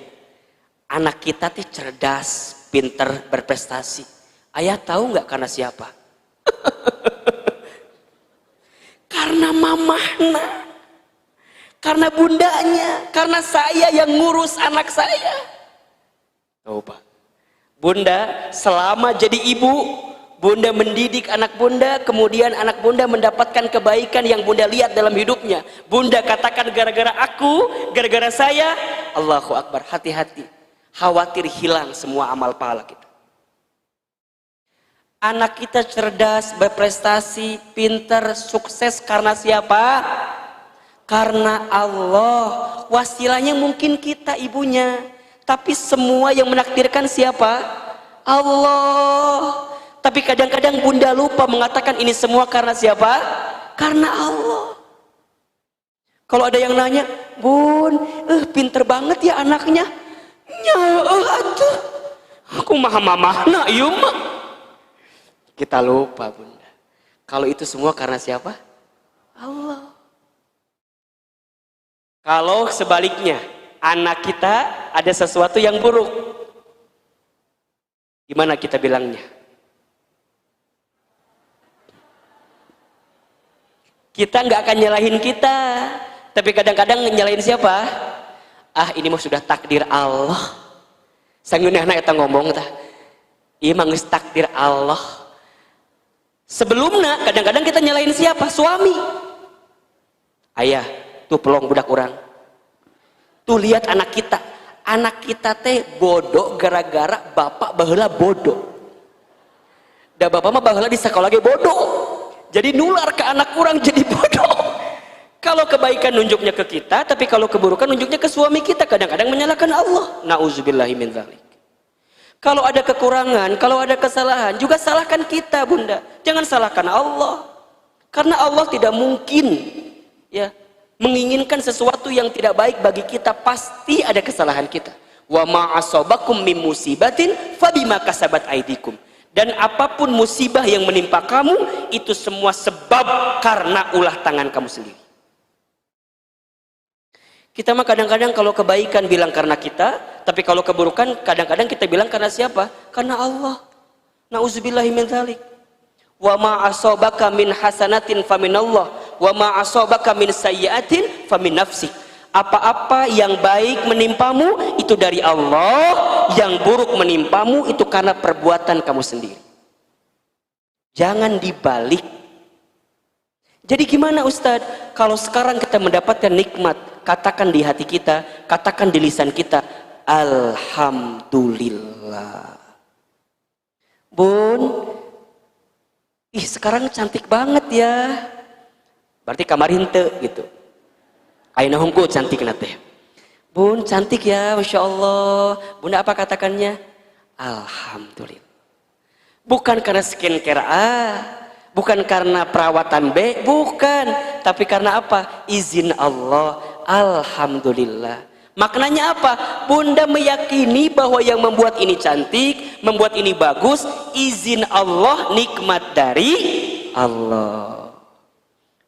anak kita tuh cerdas, pinter, berprestasi. Ayah tahu nggak karena siapa? Karena mamahnya, karena bundanya, karena saya yang ngurus anak saya. Coba, bunda selama jadi ibu, bunda mendidik anak bunda, kemudian anak bunda mendapatkan kebaikan yang bunda lihat dalam hidupnya. Bunda katakan gara-gara aku, gara-gara saya. Allahu Akbar, hati-hati, khawatir hilang semua amal pahala kita. Anak kita cerdas, berprestasi, pinter, sukses karena siapa? Karena Allah. Wasilahnya mungkin kita ibunya, tapi semua yang menakdirkan siapa? Allah. Tapi kadang-kadang bunda lupa mengatakan ini semua karena siapa? Karena Allah. Kalau ada yang nanya, bun, pinter banget ya anaknya. Ya, aduh, aku mama nak yuma. Kita lupa bunda. Kalau itu semua karena siapa? Allah. Kalau sebaliknya, anak kita ada sesuatu yang buruk, gimana kita bilangnya? Kita nggak akan nyalahin kita, tapi kadang-kadang nyalahin siapa? Ah, ini mah sudah takdir Allah. Sanggunya anak kita ngomong tah, iya mah geus takdir Allah. Sebelumnya kadang-kadang kita nyalahin siapa? Suami. Ayah, tuh pelong budak kurang. Tuh lihat anak kita teh bodoh gara-gara bapak baheula bodoh. Da bapak mah baheula di sekolah ge bodoh. Jadi nular ke anak kurang jadi bodoh. Kalau kebaikan nunjuknya ke kita, tapi kalau keburukan nunjuknya ke suami kita. Kadang-kadang menyalahkan Allah. Nauzubillahi min dzalik. Kalau ada kekurangan, kalau ada kesalahan, juga salahkan kita bunda. Jangan salahkan Allah. Karena Allah tidak mungkin ya menginginkan sesuatu yang tidak baik bagi kita. Pasti ada kesalahan kita. Wa ma asabakum min musibatin fabima kasabat aidikum. Dan apapun musibah yang menimpa kamu, itu semua sebab karena ulah tangan kamu sendiri. Kita mah kadang-kadang kalau kebaikan bilang karena kita, tapi kalau keburukan kadang-kadang kita bilang karena siapa? Karena Allah. Nauzubillahi min dzalik. Wa ma asabaka min hasanatin faminallah, wa ma asabaka min sayyi'atin famin nafsik. Apa-apa yang baik menimpamu itu dari Allah, yang buruk menimpamu itu karena perbuatan kamu sendiri. Jangan dibalik. Jadi gimana Ustadz? Kalau sekarang kita mendapatkan nikmat, katakan di hati kita, katakan di lisan kita, Alhamdulillah. Bun, sekarang cantik banget ya. Berarti kamarin teu gitu. Aina hungku cantik nate. Bun cantik ya, masya Allah. Bunda apa katakannya? Alhamdulillah. Bukan karena skincare A, bukan karena perawatan B, bukan. Tapi karena apa? Izin Allah. Alhamdulillah. Maknanya apa? Bunda meyakini bahwa yang membuat ini cantik, membuat ini bagus, izin Allah, nikmat dari Allah.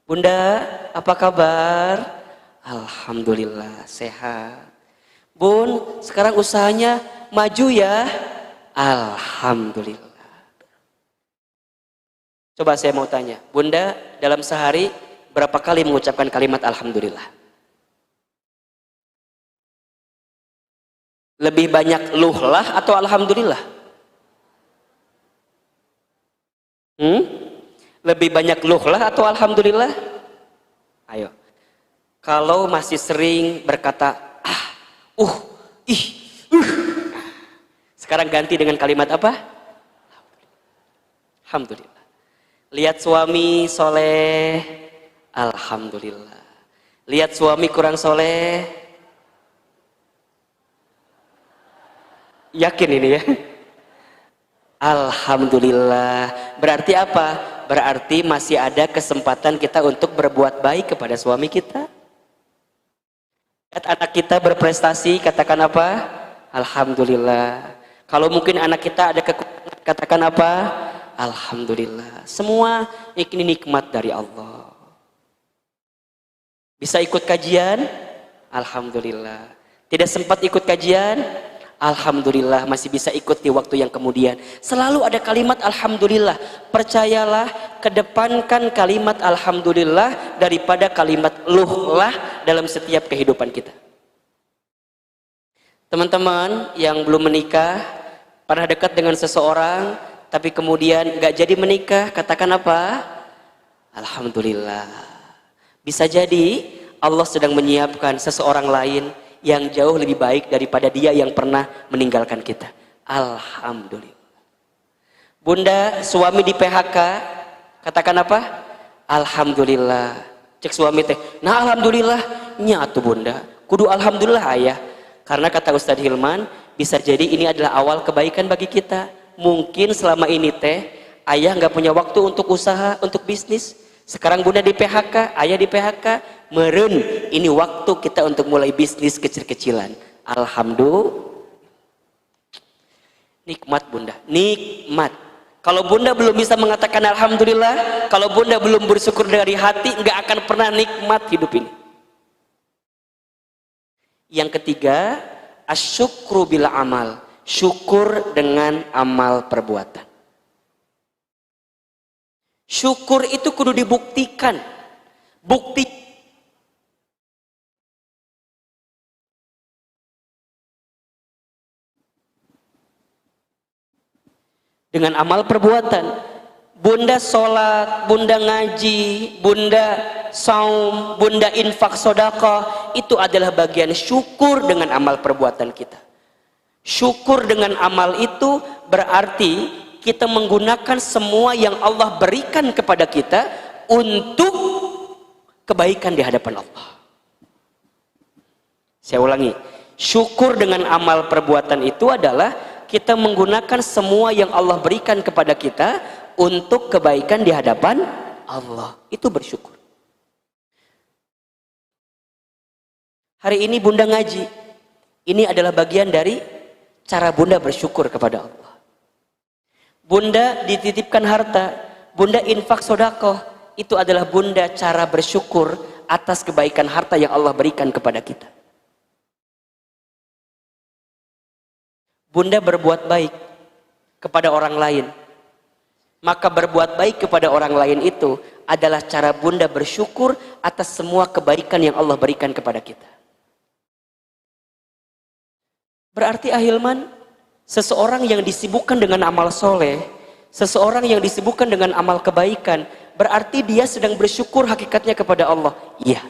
Bunda, apa kabar? Alhamdulillah, sehat. Bun, sekarang usahanya maju ya. Alhamdulillah. Coba saya mau tanya, Bunda dalam sehari berapa kali mengucapkan kalimat Alhamdulillah? Lebih banyak luhlah atau Alhamdulillah? Lebih banyak luhlah atau Alhamdulillah? Ayo. Kalau masih sering berkata ih, sekarang ganti dengan kalimat apa? Alhamdulillah. Lihat suami soleh, Alhamdulillah. Lihat suami kurang soleh, yakin ini ya? Alhamdulillah. Berarti apa? Berarti masih ada kesempatan kita untuk berbuat baik kepada suami kita. Lihat anak kita berprestasi, katakan apa? Alhamdulillah. Kalau mungkin anak kita ada kekurangan, katakan apa? Alhamdulillah. Semua ini nikmat dari Allah. Bisa ikut kajian? Alhamdulillah. Tidak sempat ikut kajian? Alhamdulillah, masih bisa ikut di waktu yang kemudian. Selalu ada kalimat Alhamdulillah. Percayalah, kedepankan kalimat Alhamdulillah daripada kalimat luhlah dalam setiap kehidupan kita. Teman-teman yang belum menikah, pernah dekat dengan seseorang tapi kemudian gak jadi menikah, katakan apa? Alhamdulillah. Bisa jadi Allah sedang menyiapkan seseorang lain yang jauh lebih baik daripada dia yang pernah meninggalkan kita. Alhamdulillah. Bunda, suami di PHK, katakan apa? Alhamdulillah. Cek suami teh, nah alhamdulillah nyatu bunda, kudu alhamdulillah ayah. Karena kata Ustadz Hilman, bisa jadi ini adalah awal kebaikan bagi kita. Mungkin selama ini teh ayah nggak punya waktu untuk usaha, untuk bisnis. Sekarang bunda di PHK, ayah di PHK, meren ini waktu kita untuk mulai bisnis kecil-kecilan. Alhamdulillah. Nikmat bunda, nikmat. Kalau bunda belum bisa mengatakan alhamdulillah, kalau bunda belum bersyukur dari hati, nggak akan pernah nikmat hidup ini. Yang ketiga, asyukru bil amal, syukur dengan amal perbuatan. Syukur itu kudu dibuktikan. Bukti dengan amal perbuatan. Bunda sholat, bunda ngaji, bunda saum, bunda infak sedekah, itu adalah bagian syukur dengan amal perbuatan kita. Syukur dengan amal itu berarti kita menggunakan semua yang Allah berikan kepada kita untuk kebaikan di hadapan Allah. Saya ulangi, syukur dengan amal perbuatan itu adalah kita menggunakan semua yang Allah berikan kepada kita untuk kebaikan di hadapan Allah. Itu bersyukur. Hari ini bunda ngaji. Ini adalah bagian dari cara bunda bersyukur kepada Allah. Bunda dititipkan harta, bunda infak sedekah, itu adalah bunda cara bersyukur atas kebaikan harta yang Allah berikan kepada kita. Bunda berbuat baik kepada orang lain, maka berbuat baik kepada orang lain itu adalah cara bunda bersyukur atas semua kebaikan yang Allah berikan kepada kita. Berarti ahilman, seseorang yang disibukkan dengan amal soleh, seseorang yang disibukkan dengan amal kebaikan, berarti dia sedang bersyukur hakikatnya kepada Allah. Iya.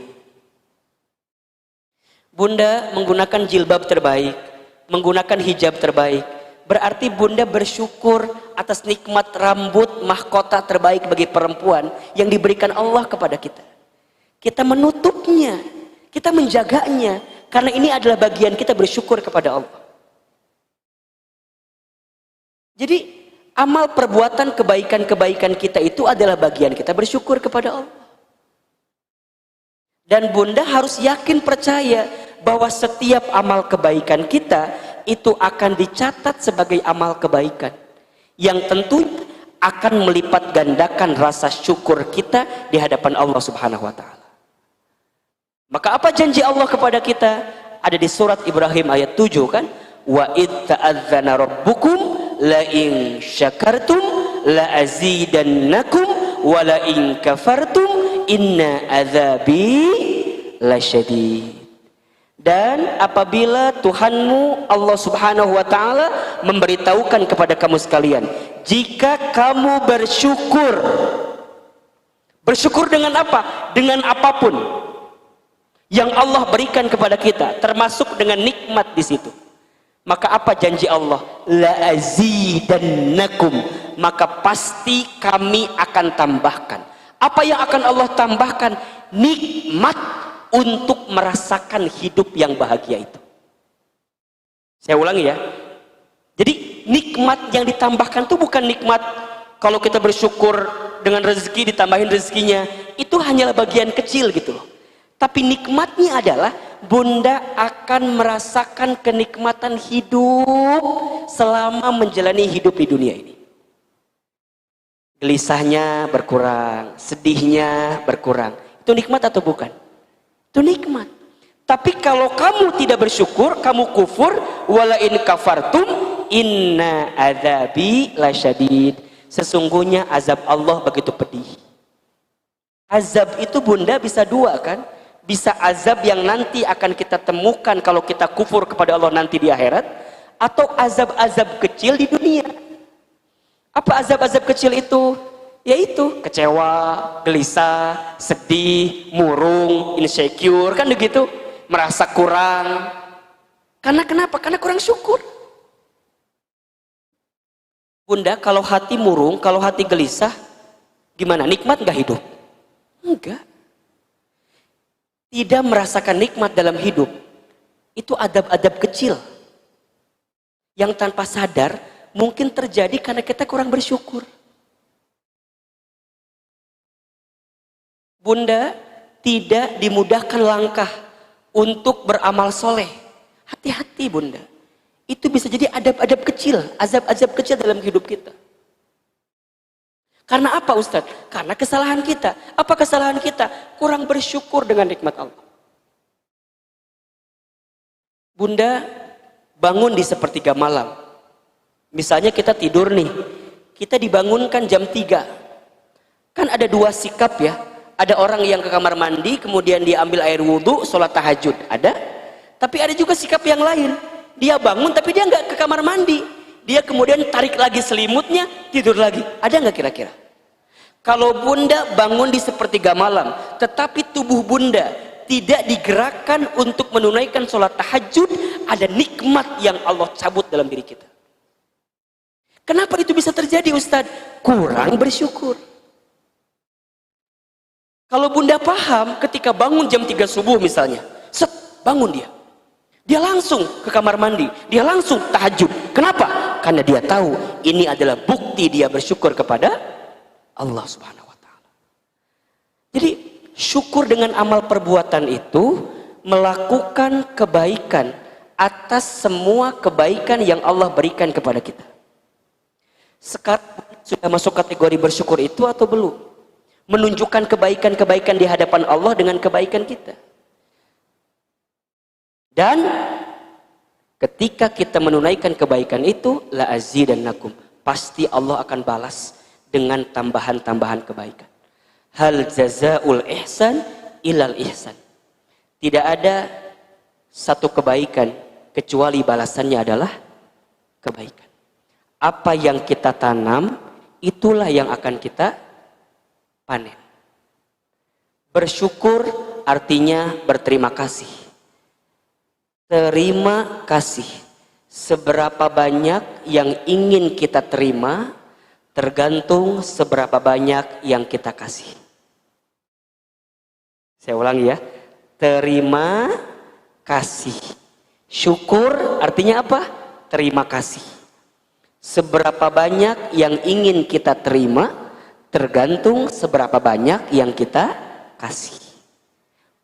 Bunda menggunakan jilbab terbaik, menggunakan hijab terbaik, berarti bunda bersyukur atas nikmat rambut mahkota terbaik bagi perempuan yang diberikan Allah kepada kita. Kita menutupnya, kita menjaganya, karena ini adalah bagian kita bersyukur kepada Allah. Jadi amal perbuatan kebaikan-kebaikan kita itu adalah bagian kita bersyukur kepada Allah. Dan bunda harus yakin percaya bahwa setiap amal kebaikan kita itu akan dicatat sebagai amal kebaikan yang tentu akan melipat gandakan rasa syukur kita di hadapan Allah Subhanahu wa taala. Maka apa janji Allah kepada kita? Ada di surat Ibrahim ayat 7 kan? Wa id ta'adzana rabbukum la in syakartum la azidannakum wa la in kafartum inna azabi lasyadid. Dan apabila Tuhanmu Allah Subhanahu wa taala memberitahukan kepada kamu sekalian, jika kamu bersyukur dengan apa? Dengan apapun yang Allah berikan kepada kita, termasuk dengan nikmat di situ. Maka apa janji Allah? La azidannakum, maka pasti kami akan tambahkan. Apa yang akan Allah tambahkan? Nikmat untuk merasakan hidup yang bahagia itu. Saya ulangi ya. Jadi nikmat yang ditambahkan itu bukan nikmat kalau kita bersyukur dengan rezeki ditambahin rezekinya, itu hanyalah bagian kecil gitu loh. Tapi nikmatnya adalah bunda akan merasakan kenikmatan hidup selama menjalani hidup di dunia ini. Gelisahnya berkurang, sedihnya berkurang. Itu nikmat atau bukan? Itu nikmat. Tapi kalau kamu tidak bersyukur, kamu kufur, wala in kafartum inna adzabi lasyadid. Sesungguhnya azab Allah begitu pedih. Azab itu bunda bisa dua kan? Bisa azab yang nanti akan kita temukan kalau kita kufur kepada Allah nanti di akhirat, atau azab-azab kecil di dunia. Apa azab-azab kecil itu? Yaitu kecewa, gelisah, sedih, murung, insecure, kan begitu, merasa kurang. Karena kenapa? Karena kurang syukur. Bunda, kalau hati murung, kalau hati gelisah, gimana? Nikmat nggak hidup? Enggak. Tidak merasakan nikmat dalam hidup, itu adab-adab kecil yang tanpa sadar mungkin terjadi karena kita kurang bersyukur. Bunda, tidak dimudahkan langkah untuk beramal soleh. Hati-hati bunda, itu bisa jadi adab-adab kecil, azab-azab kecil dalam hidup kita. Karena apa Ustadz? Karena kesalahan kita. Apa kesalahan kita? Kurang bersyukur dengan nikmat Allah. Bunda, bangun di sepertiga malam. Misalnya kita tidur nih, kita dibangunkan jam 3. Kan ada dua sikap ya. Ada orang yang ke kamar mandi, kemudian dia ambil air wudhu, sholat tahajud. Ada. Tapi ada juga sikap yang lain. Dia bangun tapi dia nggak ke kamar mandi. Dia kemudian tarik lagi selimutnya, tidur lagi. Ada nggak kira-kira? Kalau bunda bangun di sepertiga malam, tetapi tubuh bunda tidak digerakkan untuk menunaikan sholat tahajud, ada nikmat yang Allah cabut dalam diri kita. Kenapa itu bisa terjadi Ustadz? Kurang bersyukur. Kalau bunda paham, ketika bangun jam 3 subuh misalnya, set, bangun dia. Dia langsung ke kamar mandi, dia langsung tahajud. Kenapa? Karena dia tahu ini adalah bukti dia bersyukur kepada Allah Subhanahu wa taala. Jadi syukur dengan amal perbuatan itu melakukan kebaikan atas semua kebaikan yang Allah berikan kepada kita. Sekarang sudah masuk kategori bersyukur itu atau belum? Menunjukkan kebaikan-kebaikan di hadapan Allah dengan kebaikan kita. Dan ketika kita menunaikan kebaikan itu, la azidannakum, pasti Allah akan balas dengan tambahan-tambahan kebaikan. Hal jazaul ihsan ilal ihsan. Tidak ada satu kebaikan kecuali balasannya adalah kebaikan. Apa yang kita tanam, itulah yang akan kita panen. Bersyukur artinya berterima kasih. Terima kasih. Seberapa banyak yang ingin kita terima tergantung seberapa banyak yang kita kasih. Saya ulangi ya. Terima kasih. Syukur artinya apa? Terima kasih. Seberapa banyak yang ingin kita terima tergantung seberapa banyak yang kita kasih.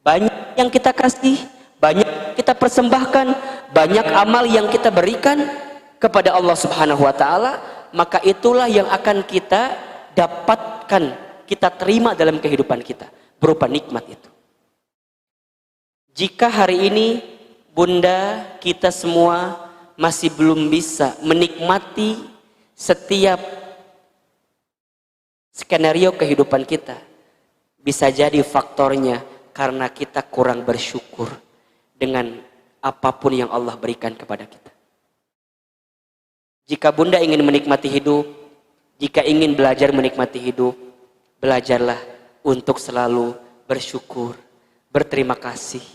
Banyak yang kita kasih, banyak kita persembahkan, banyak amal yang kita berikan kepada Allah Subhanahu wa taala, maka itulah yang akan kita dapatkan, kita terima dalam kehidupan kita berupa nikmat itu. Jika hari ini Bunda, kita semua masih belum bisa menikmati setiap skenario kehidupan kita, bisa jadi faktornya karena kita kurang bersyukur dengan apapun yang Allah berikan kepada kita. Jika Bunda ingin menikmati hidup, jika ingin belajar menikmati hidup, belajarlah untuk selalu bersyukur, berterima kasih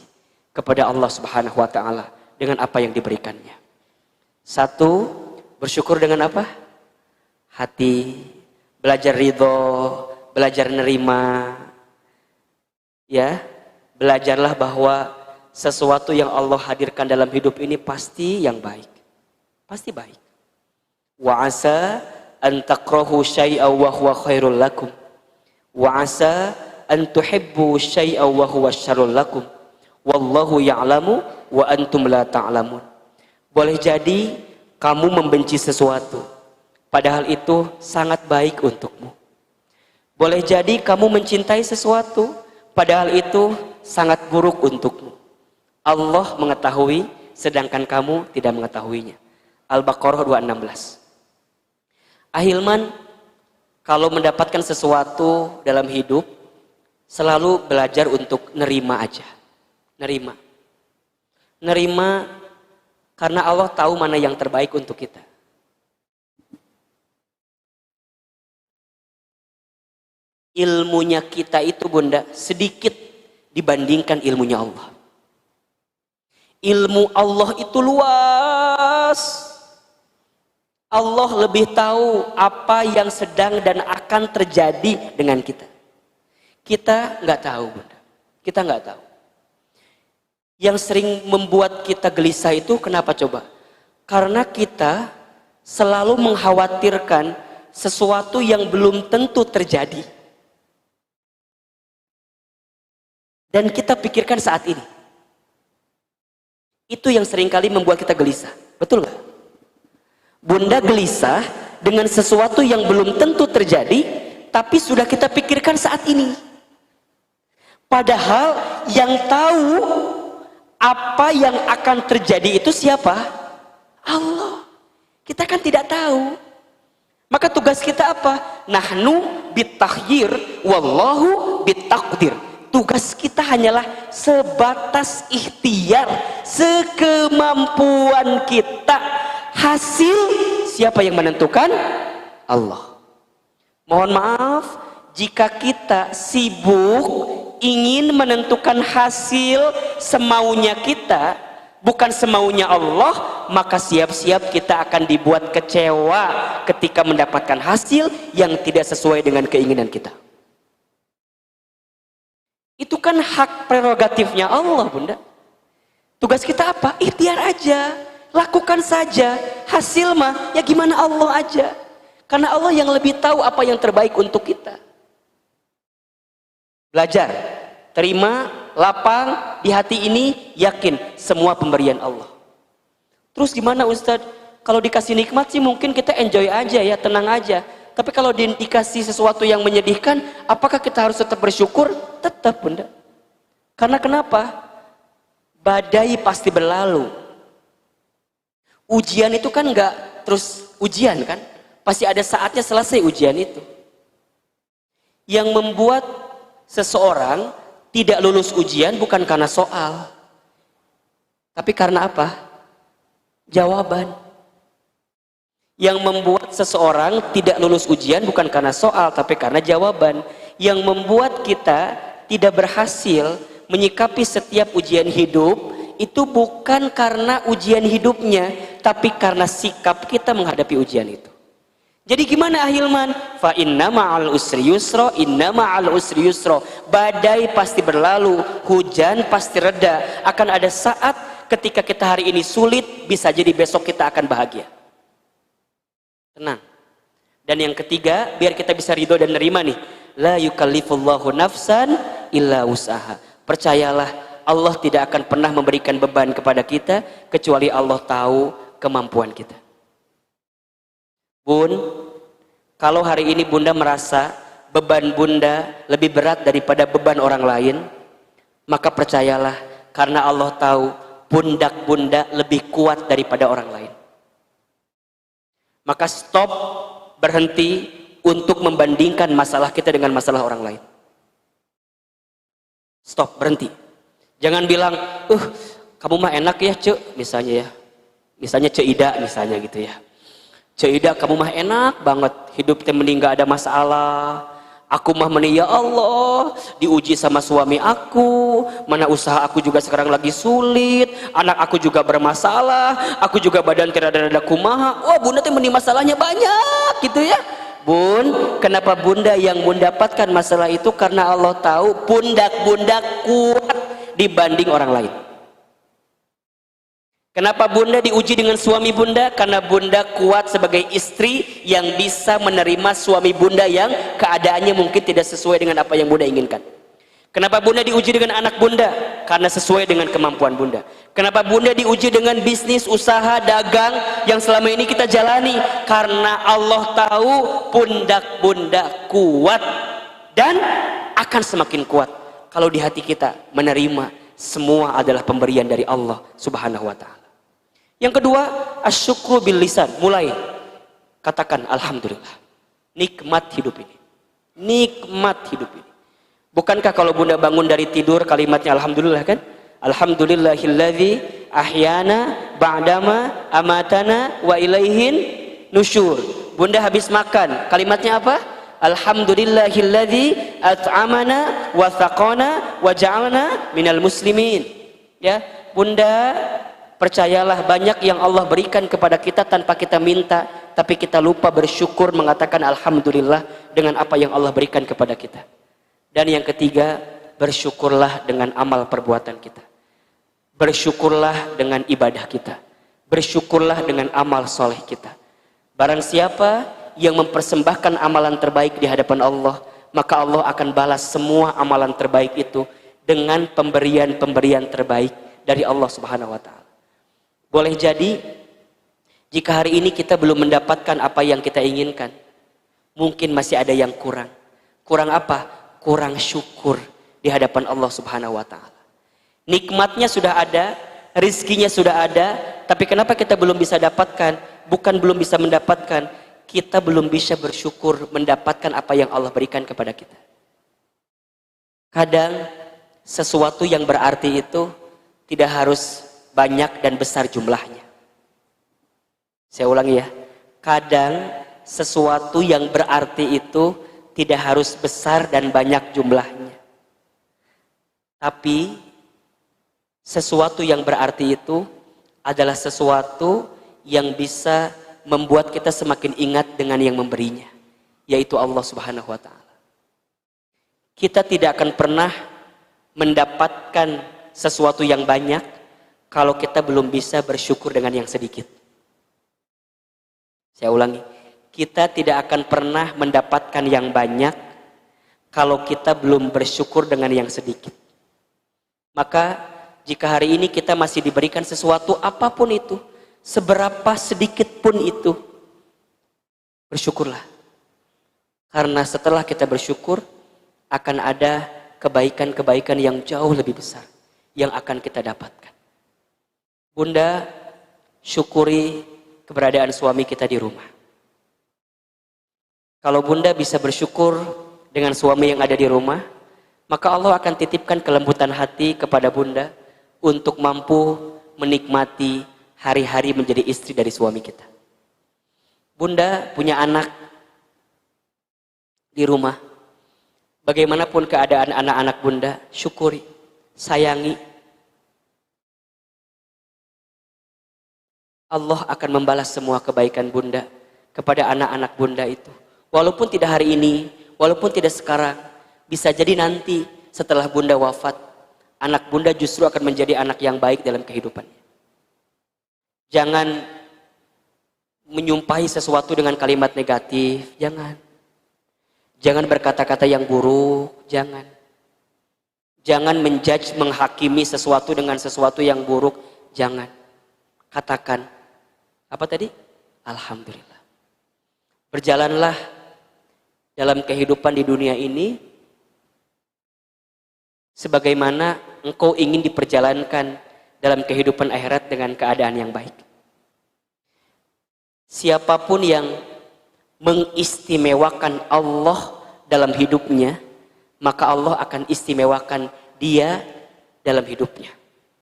kepada Allah Subhanahu wa taala dengan apa yang diberikannya. Satu, bersyukur dengan apa? Hati, belajar ridho, belajar nerima. Ya, belajarlah bahwa sesuatu yang Allah hadirkan dalam hidup ini pasti yang baik. Pasti baik. Wa asa an takrahu syai'an wa huwa khairul lakum. Wa asa an tuhibbu syai'an wa huwa syarrul lakum. Wallahu ya'lamu wa antum la ta'lamun. Boleh jadi kamu membenci sesuatu, padahal itu sangat baik untukmu. Boleh jadi kamu mencintai sesuatu, padahal itu sangat buruk untukmu. Allah mengetahui, sedangkan kamu tidak mengetahuinya. Al-Baqarah 216. Ahilman, kalau mendapatkan sesuatu dalam hidup, selalu belajar untuk nerima aja. Nerima karena Allah tahu mana yang terbaik untuk kita. Ilmunya kita itu Bunda sedikit dibandingkan ilmunya Allah. Ilmu Allah itu luas. Allah lebih tahu apa yang sedang dan akan terjadi dengan kita. Kita nggak tahu Bunda. Kita nggak tahu. Yang sering membuat kita gelisah itu kenapa coba? Karena kita selalu mengkhawatirkan sesuatu yang belum tentu terjadi. Dan kita pikirkan saat ini. Itu yang seringkali membuat kita gelisah. Betul nggak? Bunda gelisah dengan sesuatu yang belum tentu terjadi, tapi sudah kita pikirkan saat ini. Padahal yang tahu apa yang akan terjadi itu siapa? Allah. Kita kan tidak tahu. Maka tugas kita apa? Nahnu bittakhyir wallahu bitakdir. Tugas kita hanyalah sebatas ikhtiar, sekemampuan kita. Hasil siapa yang menentukan? Allah. Mohon maaf jika kita sibuk ingin menentukan hasil semaunya kita, bukan semaunya Allah, maka siap-siap kita akan dibuat kecewa ketika mendapatkan hasil yang tidak sesuai dengan keinginan kita. Itu kan hak prerogatifnya Allah Bunda. Tugas kita apa? Ikhtiar aja, lakukan saja. Hasil mah ya gimana Allah aja, karena Allah yang lebih tahu apa yang terbaik untuk kita. Belajar, terima, lapang di hati ini, yakin semua pemberian Allah. Terus gimana Ustadz? Kalau dikasih nikmat sih mungkin kita enjoy aja ya, tenang aja. Tapi kalau dikasih sesuatu yang menyedihkan, apakah kita harus tetap bersyukur? Tetap Bunda. Karena kenapa? Badai pasti berlalu. Ujian itu kan nggak terus ujian kan? Pasti ada saatnya selesai ujian itu. Yang membuat seseorang tidak lulus ujian bukan karena soal, tapi karena apa? Jawaban. Yang membuat seseorang tidak lulus ujian bukan karena soal, tapi karena jawaban. Yang membuat kita tidak berhasil menyikapi setiap ujian hidup itu bukan karena ujian hidupnya, tapi karena sikap kita menghadapi ujian itu. Jadi gimana Ahilman? Fa inna ma'al usri yusra, inna ma'al usri yusra. Badai pasti berlalu, hujan pasti reda. Akan ada saat ketika kita hari ini sulit, bisa jadi besok kita akan bahagia. Tenang. Dan yang ketiga, biar kita bisa ridho dan nerima nih, la yukallifullahu nafsan illa usaha. Percayalah, Allah tidak akan pernah memberikan beban kepada kita kecuali Allah tahu kemampuan kita. Bun, kalau hari ini bunda merasa beban bunda lebih berat daripada beban orang lain, maka percayalah, karena Allah tahu pundak bunda lebih kuat daripada orang lain. Maka stop, berhenti untuk membandingkan masalah kita dengan masalah orang lain. Stop, berhenti. Jangan bilang, kamu mah enak ya Cek, misalnya ya. Misalnya Cek Ida misalnya gitu ya. Cek Ida, kamu mah enak banget, hidup teh mending gak ada masalah. Aku mah meni, ya Allah, diuji sama suami aku, mana usaha aku juga sekarang lagi sulit, anak aku juga bermasalah, aku juga badan tidak ada kumaha. Wah, bunda teh meni masalahnya banyak gitu ya. Bun, kenapa bunda yang mendapatkan masalah itu? Karena Allah tahu pundak bunda kuat dibanding orang lain. Kenapa bunda diuji dengan suami bunda? Karena bunda kuat sebagai istri yang bisa menerima suami bunda yang keadaannya mungkin tidak sesuai dengan apa yang bunda inginkan. Kenapa bunda diuji dengan anak bunda? Karena sesuai dengan kemampuan bunda. Kenapa bunda diuji dengan bisnis, usaha, dagang yang selama ini kita jalani? Karena Allah tahu pundak bunda kuat dan akan semakin kuat kalau di hati kita menerima semua adalah pemberian dari Allah Subhanahu wa ta'ala. Yang kedua, asyukru bil lisan. Mulai katakan alhamdulillah, nikmat hidup ini, nikmat hidup ini. Bukankah kalau bunda bangun dari tidur kalimatnya alhamdulillah kan? Alhamdulillahilladzi ahyana ba'dama amatana wa ilaihin nusyur. Bunda habis makan kalimatnya apa? Alhamdulillahilladzi at'amana wa saqana wa ja'alna minal muslimin. Ya, bunda, percayalah banyak yang Allah berikan kepada kita tanpa kita minta, tapi kita lupa bersyukur mengatakan alhamdulillah dengan apa yang Allah berikan kepada kita. Dan yang ketiga, bersyukurlah dengan amal perbuatan kita. Bersyukurlah dengan ibadah kita. Bersyukurlah dengan amal soleh kita. Barang siapa yang mempersembahkan amalan terbaik di hadapan Allah, maka Allah akan balas semua amalan terbaik itu dengan pemberian-pemberian terbaik dari Allah Subhanahu wa ta'ala. Boleh jadi jika hari ini kita belum mendapatkan apa yang kita inginkan, mungkin masih ada yang kurang. Kurang apa? Kurang syukur di hadapan Allah Subhanahu wa ta'ala. Nikmatnya sudah ada, rizkinya sudah ada, tapi kenapa kita belum bisa dapatkan? Bukan belum bisa mendapatkan, kita belum bisa bersyukur mendapatkan apa yang Allah berikan kepada kita. Kadang sesuatu yang berarti itu tidak harus banyak dan besar jumlahnya. Saya ulangi ya, kadang sesuatu yang berarti itu tidak harus besar dan banyak jumlahnya, tapi sesuatu yang berarti itu adalah sesuatu yang bisa membuat kita semakin ingat dengan yang memberinya, yaitu Allah Subhanahu wa ta'ala. Kita tidak akan pernah mendapatkan sesuatu yang banyak kalau kita belum bisa bersyukur dengan yang sedikit. Saya ulangi, kita tidak akan pernah mendapatkan yang banyak kalau kita belum bersyukur dengan yang sedikit. Maka jika hari ini kita masih diberikan sesuatu apapun itu, seberapa sedikit pun itu, bersyukurlah. Karena setelah kita bersyukur, akan ada kebaikan-kebaikan yang jauh lebih besar yang akan kita dapatkan. Bunda, syukuri keberadaan suami kita di rumah. Kalau bunda bisa bersyukur dengan suami yang ada di rumah, maka Allah akan titipkan kelembutan hati kepada bunda untuk mampu menikmati hari-hari menjadi istri dari suami kita. Bunda punya anak di rumah. Bagaimanapun keadaan anak-anak bunda, syukuri, sayangi. Allah akan membalas semua kebaikan bunda kepada anak-anak bunda itu. Walaupun tidak hari ini, walaupun tidak sekarang, bisa jadi nanti setelah bunda wafat, anak bunda justru akan menjadi anak yang baik dalam kehidupannya. Jangan menyumpahi sesuatu dengan kalimat negatif, jangan. Jangan berkata-kata yang buruk, jangan. Jangan menjudge, menghakimi sesuatu dengan sesuatu yang buruk, jangan. Katakan, apa tadi? Alhamdulillah. Berjalanlah dalam kehidupan di dunia ini sebagaimana engkau ingin diperjalankan dalam kehidupan akhirat dengan keadaan yang baik. Siapapun yang mengistimewakan Allah dalam hidupnya, maka Allah akan istimewakan dia dalam hidupnya.